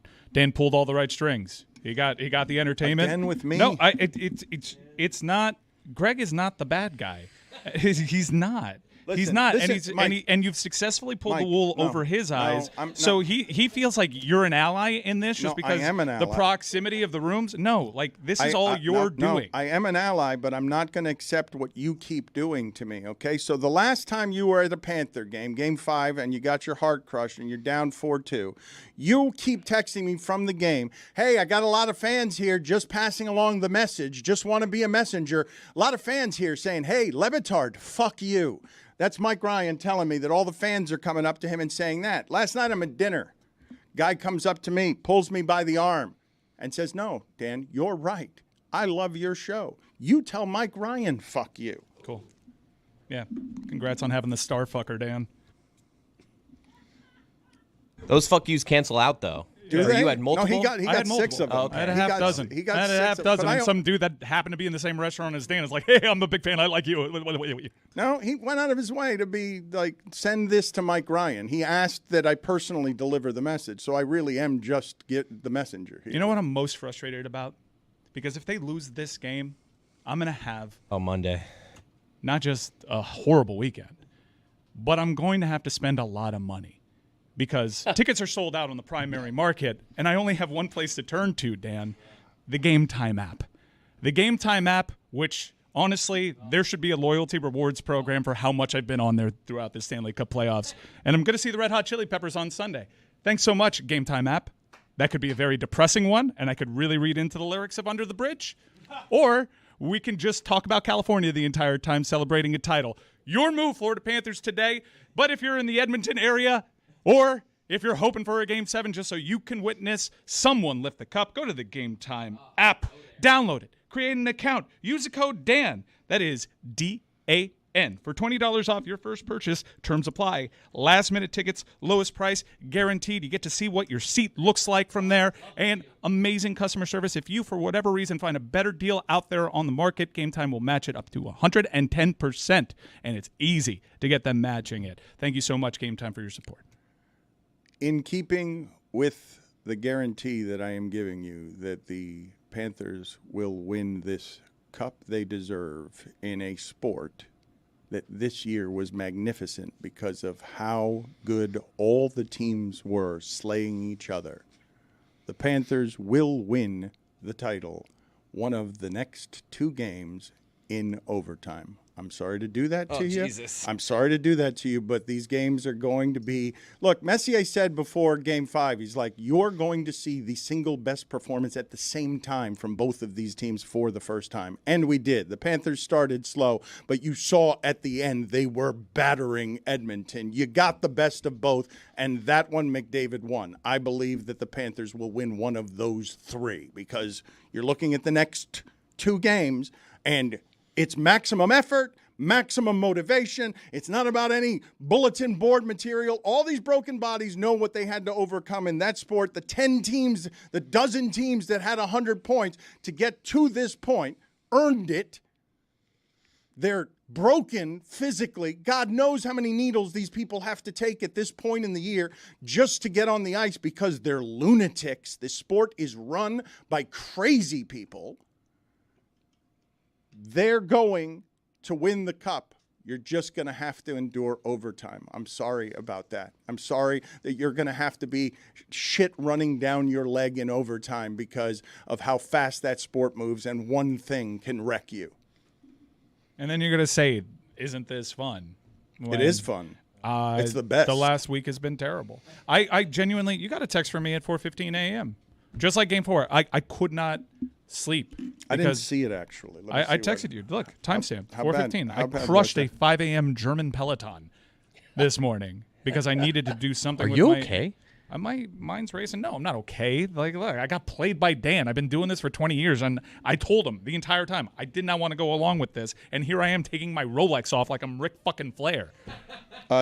pulled all the right strings. He got the entertainment. Again with me. No, it's not. Greg is not the bad guy. He's not. Listen, he's not, Mike, and you've successfully pulled the wool over his eyes. So he feels like you're an ally in this just because I am an ally. The proximity of the rooms. No, like this is all you're doing. I am an ally, but I'm not going to accept what you keep doing to me. Okay, so the last time you were at a Panther game, Game 5, and you got your heart crushed and you're down 4-2, you keep texting me from the game. Hey, I got a lot of fans here, just passing along the message. Just want to be a messenger. A lot of fans here saying, "Hey, Le Batard, fuck you." That's Mike Ryan telling me that all the fans are coming up to him and saying that. Last night I'm at dinner. Guy comes up to me, pulls me by the arm, and says, "No, Dan, you're right. I love your show. You tell Mike Ryan, fuck you." Cool. Yeah. Congrats on having the star fucker, Dan. Those fuck yous cancel out, though. Do Or they? you had multiple? No, he got 6 of them. I had a half dozen. He got I had a 6 half of them. dozen. And some dude that happened to be in the same restaurant as Dan is like, "Hey, I'm a big fan. I like you." No, he went out of his way to be like, send this to Mike Ryan. He asked that I personally deliver the message, so I really am just the messenger here. You know what I'm most frustrated about? Because if they lose this game, I'm going to have Monday. Not just a horrible weekend, but I'm going to have to spend a lot of money. Because tickets are sold out on the primary market, and I only have one place to turn to, Dan, the Game Time app. The Game Time app, which Honestly, there should be a loyalty rewards program for how much I've been on there throughout the Stanley Cup playoffs. And I'm going to see the Red Hot Chili Peppers on Sunday. Thanks so much, Game Time app. That could be a very depressing one, and I could really read into the lyrics of Under the Bridge. Or we can just talk about California the entire time celebrating a title. Your move, Florida Panthers, today. But if you're in the Edmonton area, or if you're hoping for a Game 7 just so you can witness someone lift the cup, go to the Game Time app. Download it. Create an account. Use the code DAN. That is DAN. For $20 off your first purchase, terms apply. Last-minute tickets, lowest price, guaranteed. You get to see what your seat looks like from there, and amazing customer service. If you, for whatever reason, find a better deal out there on the market, Game Time will match it up to 110%, and it's easy to get them matching it. Thank you so much, Game Time, for your support. In keeping with the guarantee that I am giving you that the Panthers will win this cup they deserve in a sport that this year was magnificent because of how good all the teams were slaying each other. The Panthers will win the title one of the next 2 games in overtime. I'm sorry to do that to you. Jesus. I'm sorry to do that to you, but these games are going to be... Look, Messier said before Game 5, he's like, you're going to see the single best performance at the same time from both of these teams for the first time. And we did. The Panthers started slow, but you saw at the end they were battering Edmonton. You got the best of both, and that one McDavid won. I believe that the Panthers will win one of those 3 because you're looking at the next 2 games, and it's maximum effort, maximum motivation. It's not about any bulletin board material. All these broken bodies know what they had to overcome in that sport. The 10 teams, the dozen teams that had 100 points to get to this point earned it. They're broken physically. God knows how many needles these people have to take at this point in the year just to get on the ice because they're lunatics. This sport is run by crazy people. They're going to win the cup. You're just going to have to endure overtime. I'm sorry about that. I'm sorry that you're going to have to be shit running down your leg in overtime because of how fast that sport moves, and one thing can wreck you. And then you're going to say, isn't this fun? It is fun. It's the best. The last week has been terrible. I genuinely, you got a text from me at 4:15 a.m. Just like Game 4. I could not sleep. I didn't see it, actually. I texted you. Look, timestamp, 4:15. How I bad crushed was a 5 a.m. German Peloton this morning because I needed to do something with you my... okay? My mind's racing. No, I'm not okay. Like, look, I got played by Dan. I've been doing this for 20 years, and I told him the entire time I did not want to go along with this, and here I am taking my Rolex off like I'm Ric fucking Flair.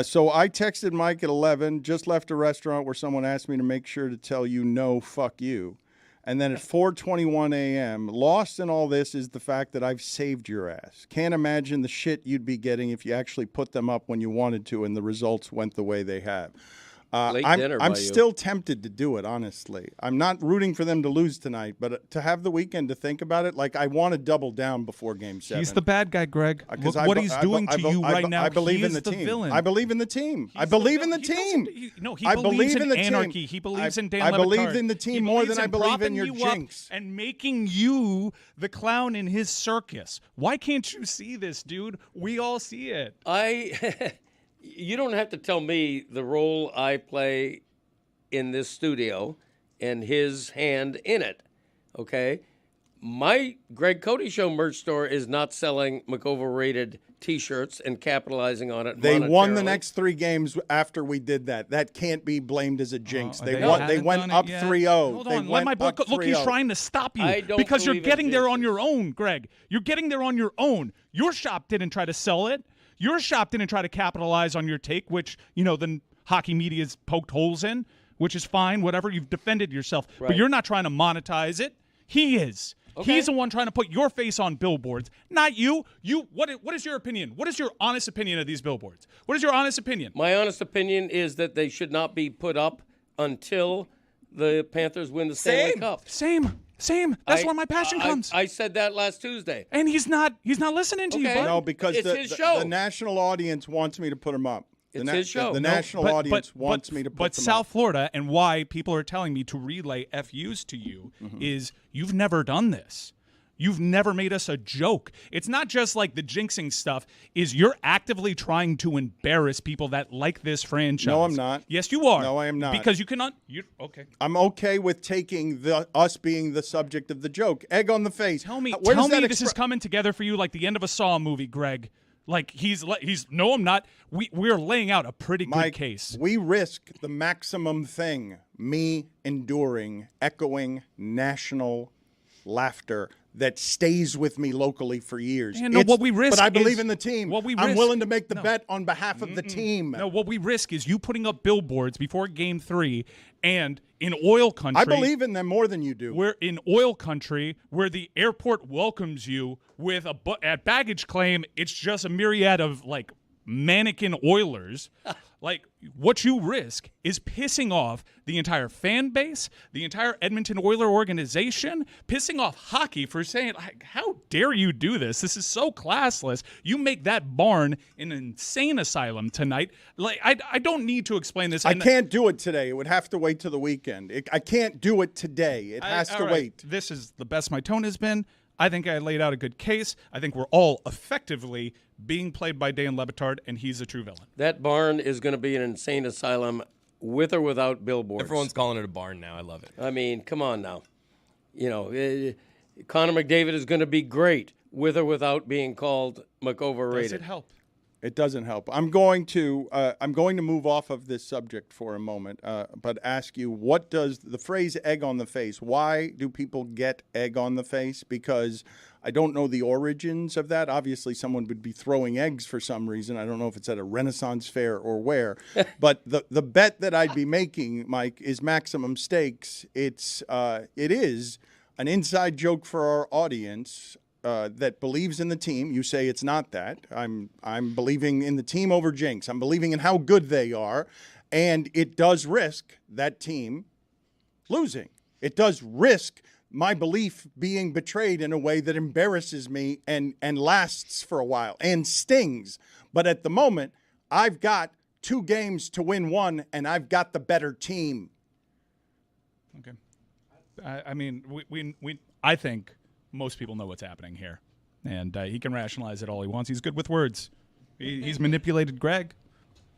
So I texted Mike at 11, just left a restaurant where someone asked me to make sure to tell you no, fuck you. And then at 4:21 a.m., lost in all this is the fact that I've saved your ass. Can't imagine the shit you'd be getting if you actually put them up when you wanted to and the results went the way they have. I'm still tempted to do it, honestly. I'm not rooting for them to lose tonight, but to have the weekend to think about it, like I want to double down before Game 7. He's the bad guy, Greg. Look what he's doing to you right now. I believe he in is the team. Villain. I believe in the team. I believe in the team. He believes in anarchy. He believes in Dan Le Batard. I believe in the team more than I believe in your jinx. And making you the clown in his circus. Why can't you see this, dude? We all see it. You don't have to tell me the role I play in this studio and his hand in it, okay? My Greg Cody Show merch store is not selling McOverrated T-shirts and capitalizing on it. They won the next 3 games after we did that. That can't be blamed as a jinx. They went up 3-0. Hold on, let my book. Look, he's trying to stop you because you're getting there on your own, Greg. You're getting there on your own. Your shop didn't try to sell it. Your shop didn't try to capitalize on your take, which, the hockey media's poked holes in, which is fine, whatever. You've defended yourself. Right. But you're not trying to monetize it. He is. Okay. He's the one trying to put your face on billboards, not you. What is your opinion? What is your honest opinion of these billboards? What is your honest opinion? My honest opinion is that they should not be put up until the Panthers win the Stanley Cup. Same. That's where my passion comes. I said that last Tuesday. And he's not listening to you, bud. No, because it's his show. The national audience wants me to put him up. It's his show. The national audience wants me to put them up. But South Florida, and why people are telling me to relay FUs to you, is you've never done this. You've never made us a joke. It's not just like the jinxing stuff. You're actively trying to embarrass people that like this franchise. No, I'm not. Yes, you are. No, I am not. Because you cannot. Okay. I'm okay with taking us being the subject of the joke. Egg on the face. Tell me this is coming together for you like the end of a Saw movie, Greg. Like he's. No, I'm not. We're laying out a pretty good case. We risk the maximum thing. Me enduring, echoing national laughter that stays with me locally for years. Man, no, what we risk but I believe in the team. I'm willing to make the No. bet on behalf of the team. No, what we risk is you putting up billboards before Game 3 and in oil country. I believe in them more than you do. We're in oil country where the airport welcomes you with at baggage claim, it's just a myriad of like mannequin Oilers. Like, what you risk is pissing off the entire fan base, the entire Edmonton Oiler organization, pissing off hockey for saying, like, how dare you do this? This is so classless. You make that barn an insane asylum tonight. Like, I don't need to explain this. I can't do it today. It would have to wait till the weekend. I can't do it today. It has to wait. This is the best my tone has been. I think I laid out a good case. I think we're all effectively being played by Dan Le Batard, and he's a true villain. That barn is going to be an insane asylum with or without billboards. Everyone's calling it a barn now. I love it. I mean, come on now. You know, Connor McDavid is going to be great with or without being called McOverrated. Does it help? It doesn't help. I'm going to move off of this subject for a moment, but ask you, what does the phrase egg on the face, why do people get egg on the face? Because I don't know the origins of that. Obviously, someone would be throwing eggs for some reason. I don't know if it's at a Renaissance fair or where. But the bet that I'd be making, Mike, is maximum stakes. It is an inside joke for our audience. That believes in the team. You say it's not that. I'm believing in the team over jinx. I'm believing in how good they are, and it does risk that team losing. It does risk my belief being betrayed in a way that embarrasses me and lasts for a while and stings. But at the moment, I've got 2 games to win 1, and I've got the better team. Okay. I mean, I think most people know what's happening here, and he can rationalize it all he wants. He's good with words. He's manipulated Greg.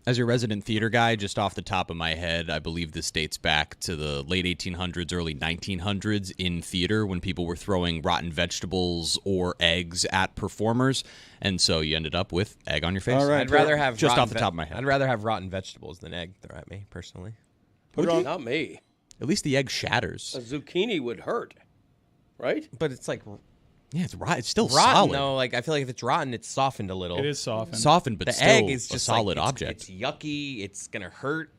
As your resident theater guy, just off the top of my head, I believe this dates back to the late 1800s, early 1900s in theater when people were throwing rotten vegetables or eggs at performers, and so you ended up with egg on your face. All right. I'd rather have just off the top of my head. I'd rather have rotten vegetables than egg thrown at me, personally. Not me. At least the egg shatters. A zucchini would hurt, right? But it's like, yeah, it's right. It's still rotten, solid. though. Like, I feel like if it's rotten, it's softened a little. It is softened. Softened, but the still egg is a just solid like, object. It's yucky. It's gonna hurt.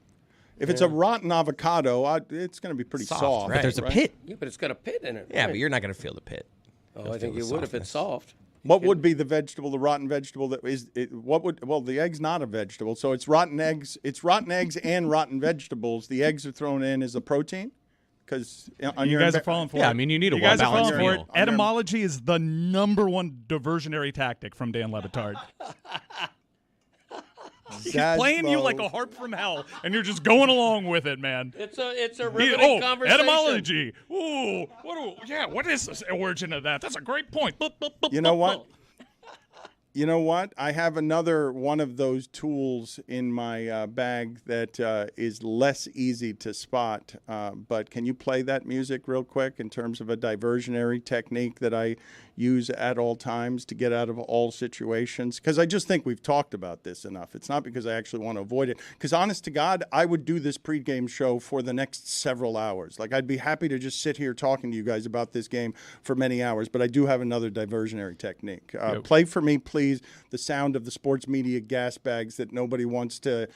If it's a rotten avocado, it's going to be pretty soft. Right, but there's a right? pit. Yeah, but it's got a pit in it. Yeah, right? but you're not gonna feel the pit. Oh, I think you would if it's soft. What would be the vegetable, the rotten vegetable that is? The egg's not a vegetable, so it's rotten eggs. It's rotten eggs and rotten vegetables. The eggs are thrown in as a protein. Because you guys are falling for it. Yeah, I mean, you need a You guys are falling well-balanced for it. meal. Etymology is the #1 diversionary tactic from Dan Le Batard. He's playing you like a harp from hell, and you're just going along with it, man. It's a riveting conversation. Etymology. Ooh, what is the origin of that? That's a great point. You know what? You know what? I have another one of those tools in my bag that is less easy to spot. But can you play that music real quick in terms of a diversionary technique that I use at all times to get out of all situations? Because I just think we've talked about this enough. It's not because I actually want to avoid it. Because honest to God, I would do this pregame show for the next several hours. Like, I'd be happy to just sit here talking to you guys about this game for many hours. But I do have another diversionary technique. Play for me, please, the sound of the sports media gas bags that nobody wants to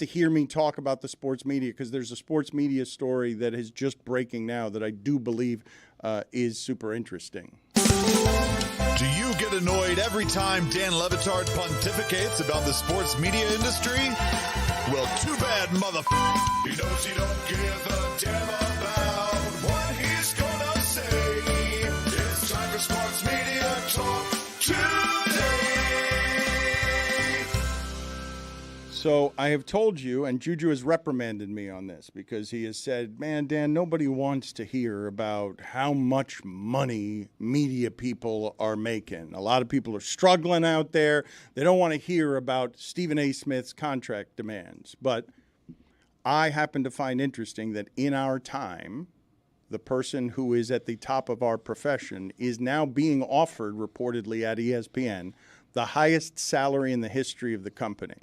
hear me talk about the sports media, because there's a sports media story that is just breaking now that I do believe is super interesting. Do you get annoyed every time Dan Le Batard pontificates about the sports media industry? Well, too bad, motherfucker. He knows you don't give a damn about what he's gonna say. It's time for sports media talk today. So I have told you, and Juju has reprimanded me on this because he has said, man, Dan, nobody wants to hear about how much money media people are making. A lot of people are struggling out there. They don't want to hear about Stephen A. Smith's contract demands. But I happen to find interesting that in our time, the person who is at the top of our profession is now being offered, reportedly at ESPN, the highest salary in the history of the company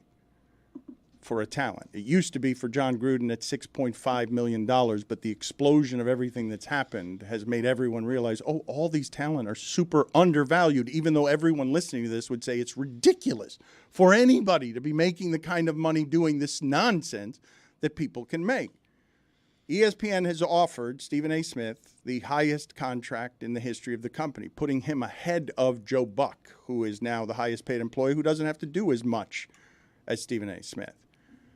for a talent. It used to be for John Gruden at $6.5 million, but the explosion of everything that's happened has made everyone realize, oh, all these talent are super undervalued, even though everyone listening to this would say it's ridiculous for anybody to be making the kind of money doing this nonsense that people can make. ESPN has offered Stephen A. Smith the highest contract in the history of the company, putting him ahead of Joe Buck, who is now the highest paid employee, who doesn't have to do as much as Stephen A. Smith.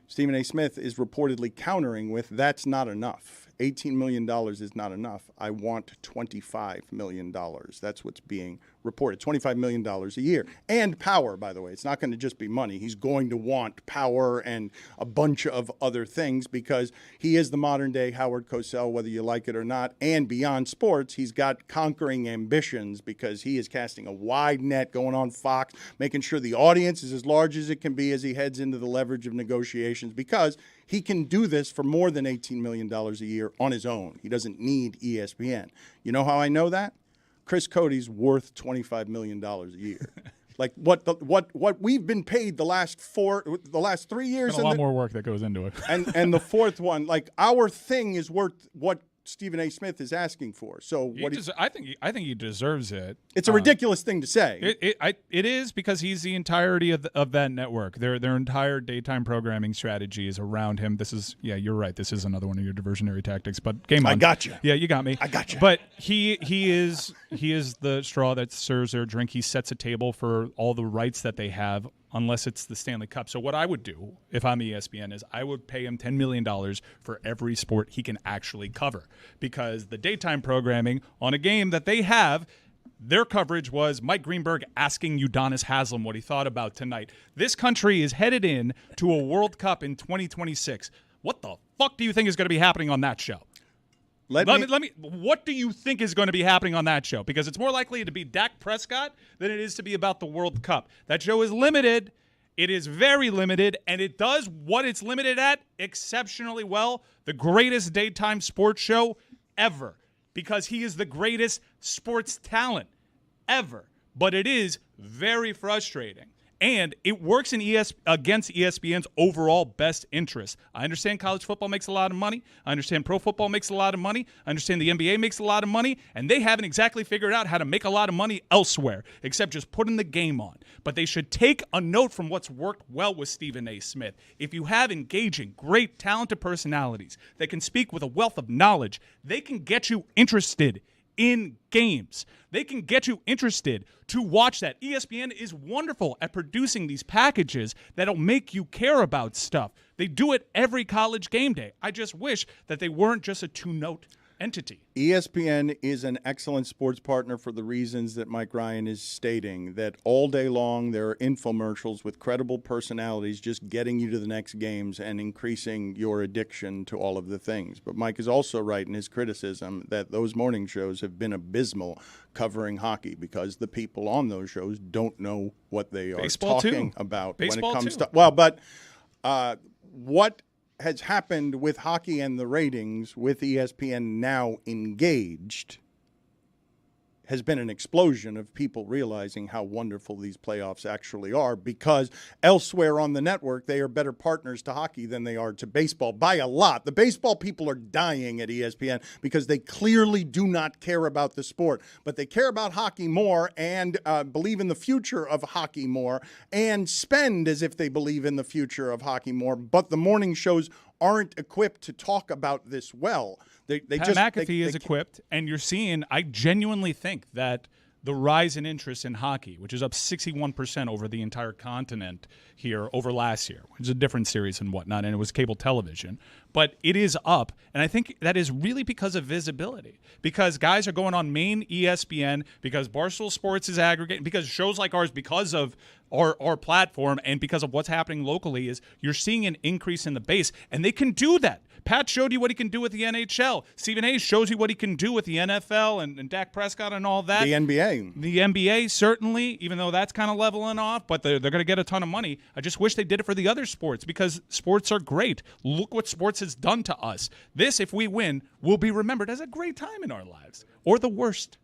Stephen A. Smith is reportedly countering with, that's not enough. $18 million is not enough. I want $25 million. That's what's being reported. $25 million a year. And power, by the way. It's not going to just be money. He's going to want power and a bunch of other things because he is the modern-day Howard Cosell, whether you like it or not. And beyond sports, he's got conquering ambitions because he is casting a wide net going on Fox, making sure the audience is as large as it can be as he heads into the leverage of negotiations because he can do this for more than $18 million a year on his own. He doesn't need ESPN. You know how I know that? Chris Cody's worth $25 million a year. Like what we've been paid the last 3 years. There's a lot more work that goes into it. and the fourth one, like our thing is worth what Stephen A. Smith is asking for. So I think he deserves it. It's a ridiculous thing to say. It is because he's the entirety of that network. Their entire daytime programming strategy is around him. This is you're right. This is another one of your diversionary tactics. But game on. I got you. Yeah, you got me. I got you. But he is the straw that serves their drink. He sets a table for all the rights that they have, unless it's the Stanley Cup. So what I would do if I'm ESPN is I would pay him $10 million for every sport he can actually cover, because the daytime programming on a game that they have, their coverage was Mike Greenberg asking Udonis Haslem what he thought about tonight. This country is headed in to a World Cup in 2026. What the fuck do you think is going to be happening on that show? Let me. What do you think is going to be happening on that show? Because it's more likely to be Dak Prescott than it is to be about the World Cup. That show is limited. It is very limited, and it does what it's limited at exceptionally well. The greatest daytime sports show ever, because he is the greatest sports talent ever. But it is very frustrating. And it works against ESPN's overall best interest. I understand college football makes a lot of money. I understand pro football makes a lot of money. I understand the NBA makes a lot of money. And they haven't exactly figured out how to make a lot of money elsewhere, except just putting the game on. But they should take a note from what's worked well with Stephen A. Smith. If you have engaging, great, talented personalities that can speak with a wealth of knowledge, they can get you interested in games. They can get you interested to watch that. ESPN is wonderful at producing these packages that'll make you care about stuff. They do it every college game day. I just wish that they weren't just a two-note entity. ESPN is an excellent sports partner for the reasons that Mike Ryan is stating, that all day long there are infomercials with credible personalities just getting you to the next games and increasing your addiction to all of the things. But Mike is also right in his criticism that those morning shows have been abysmal covering hockey because the people on those shows don't know what they are talking about when it comes to – well, but what – has happened with hockey and the ratings with ESPN now engaged has been an explosion of people realizing how wonderful these playoffs actually are, because elsewhere on the network, they are better partners to hockey than they are to baseball by a lot. The baseball people are dying at ESPN because they clearly do not care about the sport, but they care about hockey more and believe in the future of hockey more and spend as if they believe in the future of hockey more. But the morning shows aren't equipped to talk about this well. Pat McAfee is equipped, and you're seeing, I genuinely think that the rise in interest in hockey, which is up 61% over the entire continent here over last year, which is a different series and whatnot, and it was cable television. but it is up. And I think that is really because of visibility, because guys are going on main ESPN, because Barstool Sports is aggregating, because shows like ours, because of our platform and because of what's happening locally, is you're seeing an increase in the base, and they can do that. Pat showed you what he can do with the NHL. Stephen A shows you what he can do with the NFL and Dak Prescott and all that. The NBA. The NBA, certainly, even though that's kind of leveling off, but they're going to get a ton of money. I just wish they did it for the other sports, because sports are great. Look what sports has done to us. This, if we win, will be remembered as a great time in our lives, or the worst.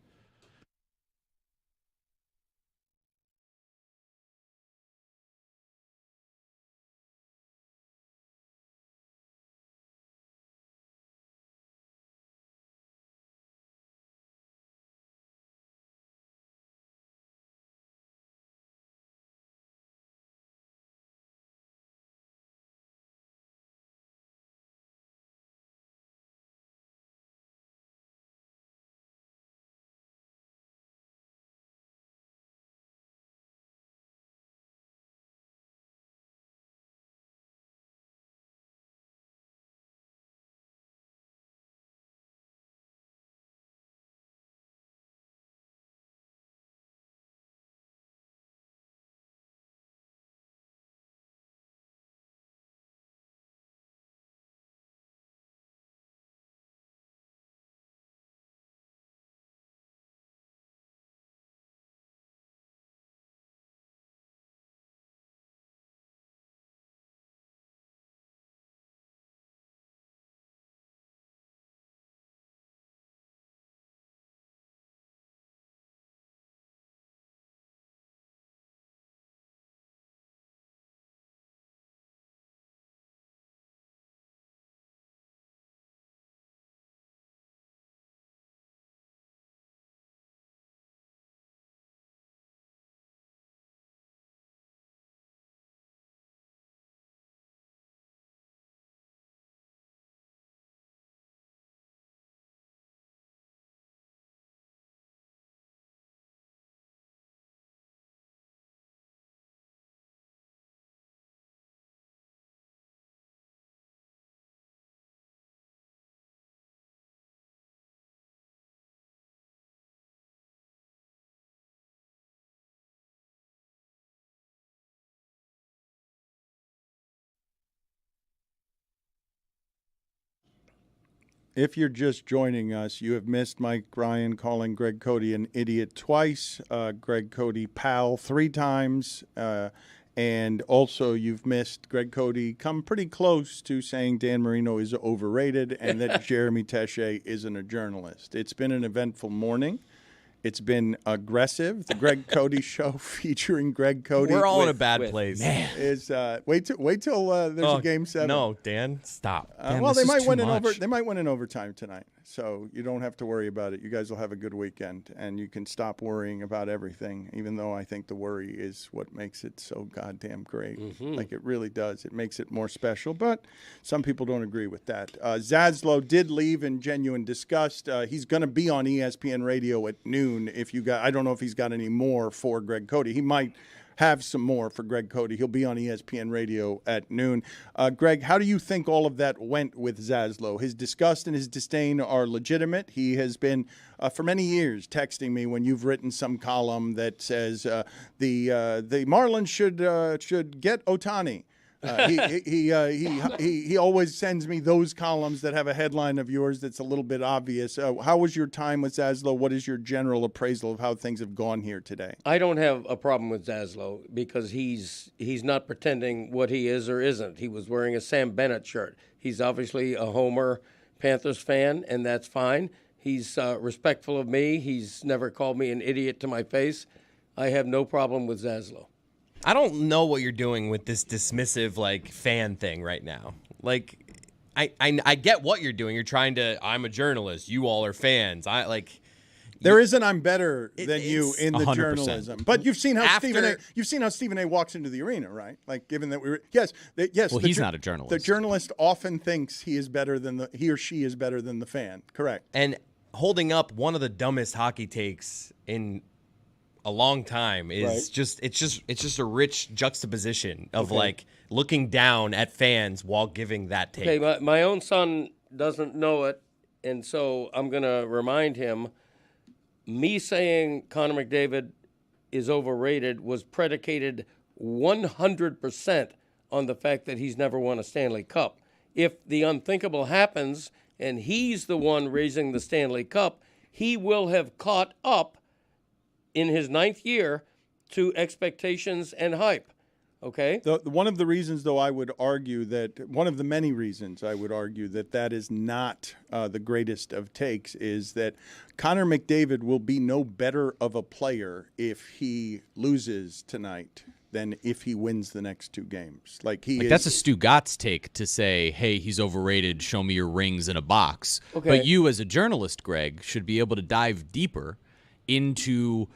If you're just joining us, you have missed Mike Ryan calling Greg Cody an idiot twice, Greg Cody pal 3 times, and also you've missed Greg Cody come pretty close to saying Dan Marino is overrated and that Jeremy Teche isn't a journalist. It's been an eventful morning. It's been aggressive. The Greg Cody Show featuring Greg Cody. We're all in a bad place. Man. Is wait till there's a game 7. No, Dan, stop. Dan, Well, they might win much. They might win in overtime tonight, so you don't have to worry about it. You guys will have a good weekend, and you can stop worrying about everything. Even though I think the worry is what makes it so goddamn great. Mm-hmm. Like it really does. It makes it more special. But some people don't agree with that. Zaslow did leave in genuine disgust. He's going to be on ESPN Radio at noon. If you got, I don't know if he's got any more for Greg Cody. He might have some more for Greg Cody. He'll be on ESPN Radio at noon. Greg, how do you think all of that went with Zaslow? His disgust and his disdain are legitimate. He has been, for many years, texting me when you've written some column that says the Marlins should get Ohtani. He always sends me those columns that have a headline of yours that's a little bit obvious. How was your time with Zaslow? What is your general appraisal of how things have gone here today? I don't have a problem with Zaslow because he's not pretending what he is or isn't. He was wearing a Sam Bennett shirt. He's obviously a Homer Panthers fan, and that's fine. He's respectful of me. He's never called me an idiot to my face. I have no problem with Zaslow. I don't know what you're doing with this dismissive, like, fan thing right now. Like, I get what you're doing. You're trying to, I'm a journalist. You all are fans. There isn't I'm better than you in the 100%. journalism. But you've seen how Stephen A walks into the arena, right? Like, given that yes. Well, he's not a journalist. The journalist often thinks he or she is better than the fan. Correct. And holding up one of the dumbest hockey takes in a long time is Right. it's just a rich juxtaposition of like looking down at fans while giving that take. Okay, my own son doesn't know it, and so I'm going to remind him. Me saying Connor McDavid is overrated was predicated 100% on the fact that he's never won a Stanley Cup. If the unthinkable happens and he's the one raising the Stanley Cup, he will have caught up in his 9th year to expectations and hype. Okay? One of the reasons, though, I would argue that one of the many reasons I would argue that is not the greatest of takes is that Connor McDavid will be no better of a player if he loses tonight than if he wins the next 2 games. That's a Stugotz take to say, hey, he's overrated, show me your rings in a box. Okay. But you as a journalist, Greg, should be able to dive deeper into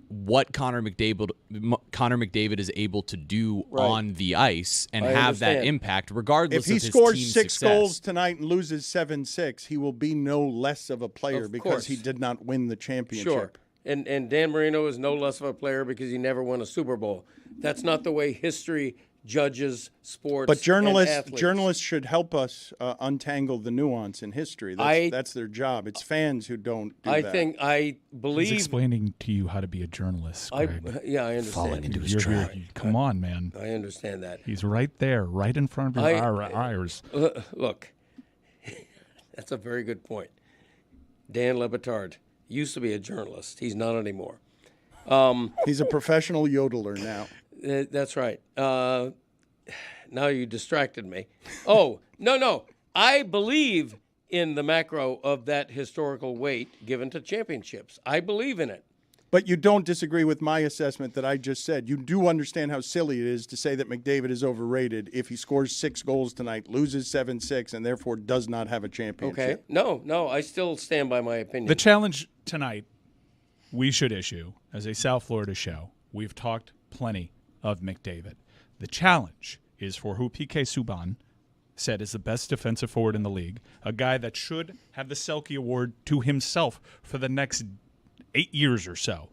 what Connor McDavid is able to do on the ice and have that impact regardless of his team's success. If he scores 6 goals tonight and loses 7-6, he will be no less of a player because he did not win the championship. Sure. And Dan Marino is no less of a player because he never won a Super Bowl. That's not the way history judges sports. But journalists should help us untangle the nuance in history. That's their job. It's fans who don't do that. I believe he's explaining to you how to be a journalist. Greg. I understand. Falling into his trap. Come on, man. I understand that. He's right there, right in front of our eyes. Look, that's a very good point. Dan Le Batard used to be a journalist. He's not anymore. He's a professional yodeler now. That's right. Now you distracted me. Oh, no. I believe in the macro of that historical weight given to championships. I believe in it. But you don't disagree with my assessment that I just said. You do understand how silly it is to say that McDavid is overrated if he scores 6 goals tonight, loses 7-6, and therefore does not have a championship. Okay. No, I still stand by my opinion. The challenge tonight we should issue as a South Florida show. We've talked plenty of McDavid. The challenge is for who PK Subban said is the best defensive forward in the league, a guy that should have the Selke Award to himself for the next 8 years or so.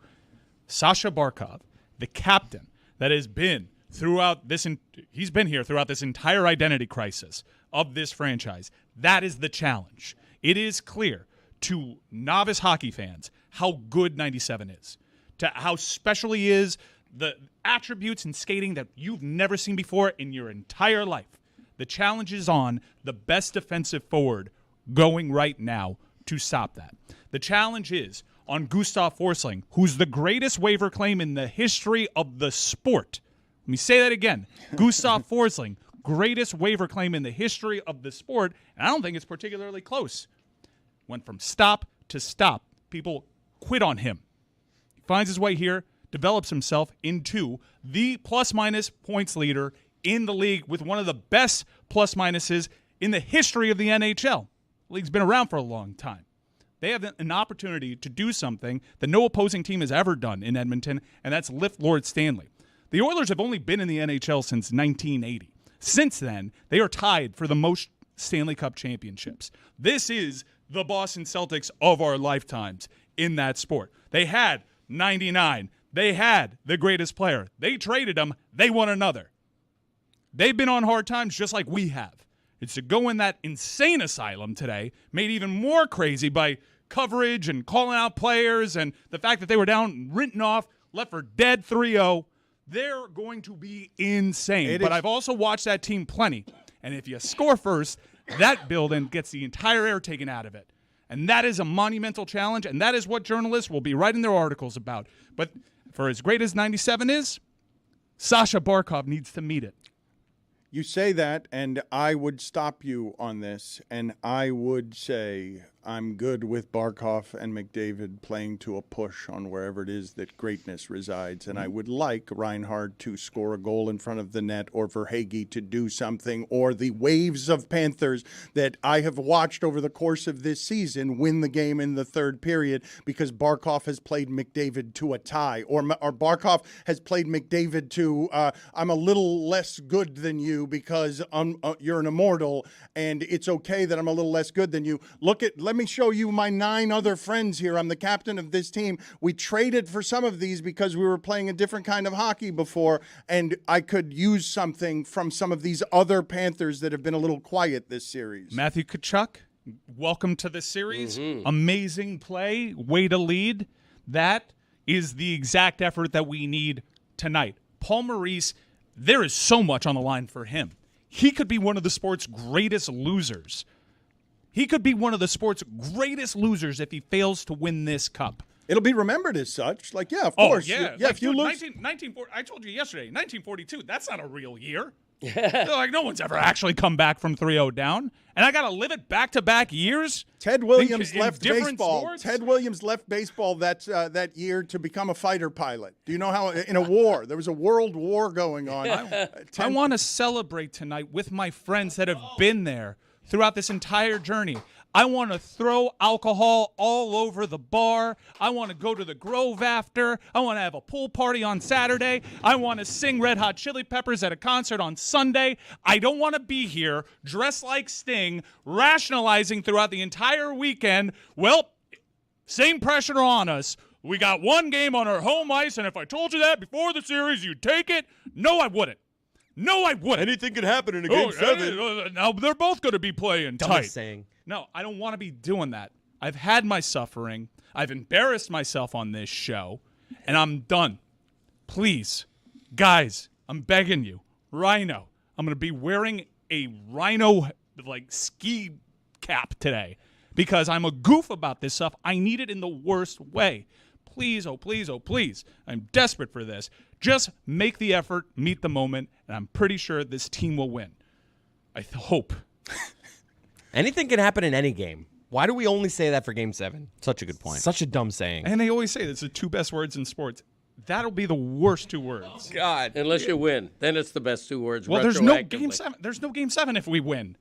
Sasha Barkov, the captain that has been throughout this, he's been here throughout this entire identity crisis of this franchise. That is the challenge. It is clear to novice hockey fans how good 97 is, to how special he is, the attributes in skating that you've never seen before in your entire life. The challenge is on the best defensive forward going right now to stop that. The challenge is on Gustav Forsling, who's the greatest waiver claim in the history of the sport. Let me say that again. Gustav Forsling, greatest waiver claim in the history of the sport, and I don't think it's particularly close. Went from stop to stop. People quit on him. He finds his way here, develops himself into the plus-minus points leader in the league with one of the best plus-minuses in the history of the NHL. The league's been around for a long time. They have an opportunity to do something that no opposing team has ever done in Edmonton, and that's lift Lord Stanley. The Oilers have only been in the NHL since 1980. Since then, they are tied for the most Stanley Cup championships. This is the Boston Celtics of our lifetimes in that sport. They had 99. They had the greatest player. They traded him. They won another. They've been on hard times just like we have. It's to go in that insane asylum today, made even more crazy by coverage and calling out players and the fact that they were down, written off, left for dead 3-0. They're going to be insane. But I've also watched that team plenty. And if you score first, that building gets the entire air taken out of it. And that is a monumental challenge, and that is what journalists will be writing their articles about. But for as great as 97 is, Sasha Barkov needs to meet it. You say that, and I would stop you on this, and I would say I'm good with Barkov and McDavid playing to a push on wherever it is that greatness resides, and I would like Reinhart to score a goal in front of the net or Verhaeghe to do something, or the waves of Panthers that I have watched over the course of this season win the game in the third period because Barkov has played McDavid to a tie, or Barkov has played McDavid to I'm a little less good than you because you're an immortal, and it's okay that I'm a little less good than you. Let let me show you my 9 other friends here. I'm the captain of this team. We traded for some of these because we were playing a different kind of hockey before, and I could use something from some of these other Panthers that have been a little quiet this series. Matthew Tkachuk, welcome to the series. Amazing play, way to lead. That is the exact effort that we need tonight. Paul Maurice, there is so much on the line for him. He could be one of the sport's greatest losers. He could be one of the sport's greatest losers if he fails to win this cup. It'll be remembered as such. Like, yeah, of course. Yeah, if you lose. 1940, I told you yesterday, 1942, that's not a real year. Like, no one's ever actually come back from 3-0 down. And I got to live it back-to-back years? Ted Williams in left different baseball. Sports? Ted Williams left baseball that year to become a fighter pilot. Do you know how, in a war, there was a world war going on. I want to celebrate tonight with my friends that have been there throughout this entire journey. I want to throw alcohol all over the bar. I want to go to the Grove after. I want to have a pool party on Saturday. I want to sing Red Hot Chili Peppers at a concert on Sunday. I don't want to be here dressed like Sting, rationalizing throughout the entire weekend. Well, same pressure on us. We got one game on our home ice, and if I told you that before the series, you'd take it? No, I wouldn't. No, I wouldn't. Anything could happen in a Game 7. Now, they're both going to be playing tight. Dumbest saying. No, I don't want to be doing that. I've had my suffering. I've embarrassed myself on this show, and I'm done. Please, guys, I'm begging you. Rhino. I'm going to be wearing a Rhino, ski cap today because I'm a goof about this stuff. I need it in the worst way. Please, oh, please, oh, please. I'm desperate for this. Just make the effort, meet the moment, and I'm pretty sure this team will win. I hope. Anything can happen in any game. Why do we only say that for Game 7? Such a good point. Such a dumb saying. And they always say it's the 2 best words in sports. That'll be the worst 2 words. Oh, God. Unless you win. Then it's the best 2 words. Well, there's no Game 7. There's no Game 7 if we win.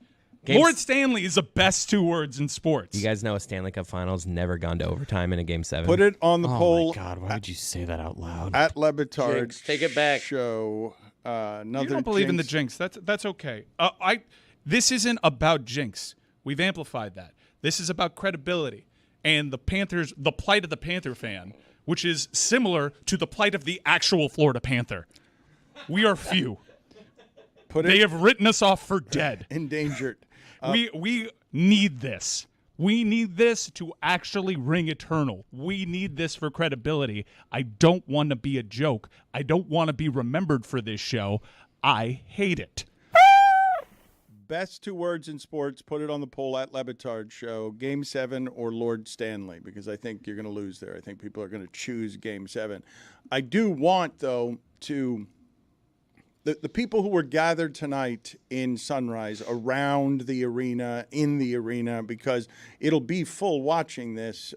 Lord Stanley is the best 2 words in sports. You guys know a Stanley Cup Final's never gone to overtime in a Game 7? Put it on the poll. Oh, my God. Why would you say that out loud? At Le Batard Take it back. Show. You don't believe in the jinx. That's okay. This isn't about jinx. We've amplified that. This is about credibility and the Panthers, the plight of the Panther fan, which is similar to the plight of the actual Florida Panther. We are few. They have written us off for dead. Endangered. We need this. We need this to actually ring eternal. We need this for credibility. I don't want to be a joke. I don't want to be remembered for this show. I hate it. Best 2 words in sports, put it on the poll at Le Batard Show. Game 7 or Lord Stanley, because I think you're going to lose there. I think people are going to choose Game 7. I do want, though, to the people who were gathered tonight in Sunrise around the arena, in the arena, because it'll be full watching this.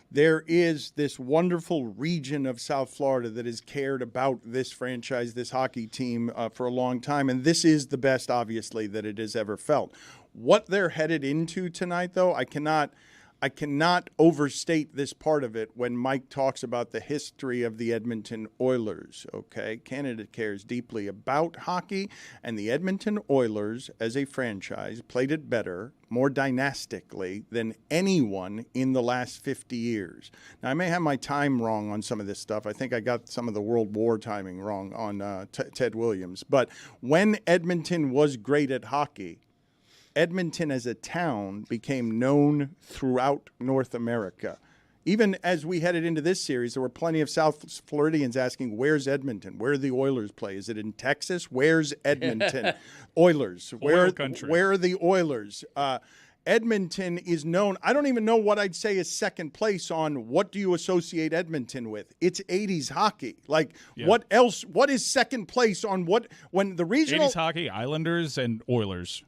There is this wonderful region of South Florida that has cared about this franchise, this hockey team for a long time, and this is the best, obviously, that it has ever felt. What they're headed into tonight, though, I cannot overstate this part of it when Mike talks about the history of the Edmonton Oilers, okay? Canada cares deeply about hockey, and the Edmonton Oilers, as a franchise, played it better, more dynastically than anyone in the last 50 years. Now, I may have my time wrong on some of this stuff. I think I got some of the World War timing wrong on Ted Williams. But when Edmonton was great at hockey, Edmonton as a town became known throughout North America. Even as we headed into this series, there were plenty of South Floridians asking, where's Edmonton? Where do the Oilers play? Is it in Texas? Where's Edmonton? Oilers. Where are the Oilers? Edmonton is known. I don't even know what I'd say is second place on what do you associate Edmonton with. It's 80s hockey. What else? What is second place on what when the regional 80s hockey, Islanders and Oilers.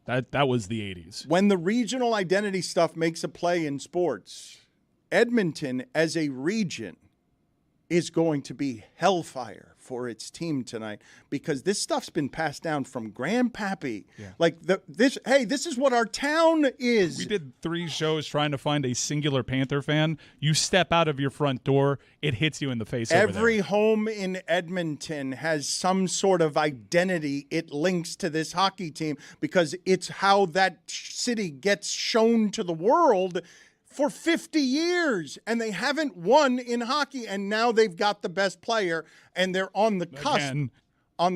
That was the 80s. When the regional identity stuff makes a play in sports, Edmonton as a region is going to be hellfire for its team tonight, because this stuff's been passed down from grandpappy. Yeah. Like this is what our town is. We did 3 shows trying to find a singular Panther fan. You step out of your front door, it hits you in the face. Every home in Edmonton has some sort of identity it links to this hockey team, because it's how that city gets shown to the world for 50 years, and they haven't won in hockey, and now they've got the best player, and they're on the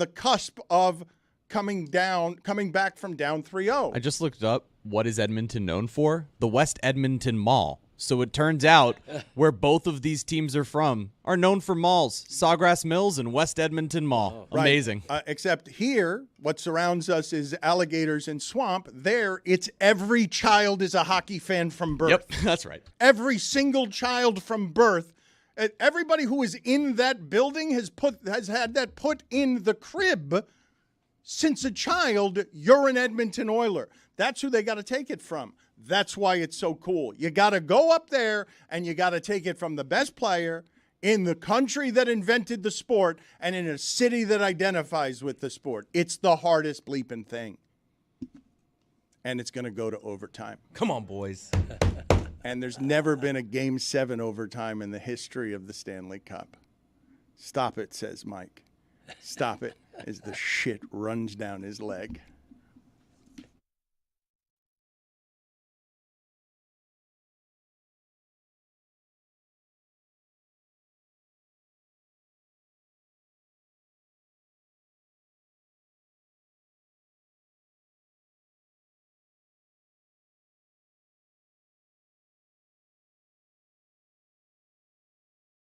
cusp of coming back from down 3-0. I just looked up, what is Edmonton known for? The West Edmonton Mall. So it turns out where both of these teams are from are known for malls, Sawgrass Mills and West Edmonton Mall. Right. Amazing. Except here, what surrounds us is alligators and swamp. There, it's every child is a hockey fan from birth. Yep, that's right. Every single child from birth. Everybody who is in that building has had that put in the crib since a child. You're an Edmonton Oiler. That's who they got to take it from. That's why it's so cool. You got to go up there and you got to take it from the best player in the country that invented the sport and in a city that identifies with the sport. It's the hardest bleeping thing. And it's going to go to overtime. Come on, boys. And there's never been a Game 7 overtime in the history of the Stanley Cup. Stop it, says Mike. Stop it, as the shit runs down his leg.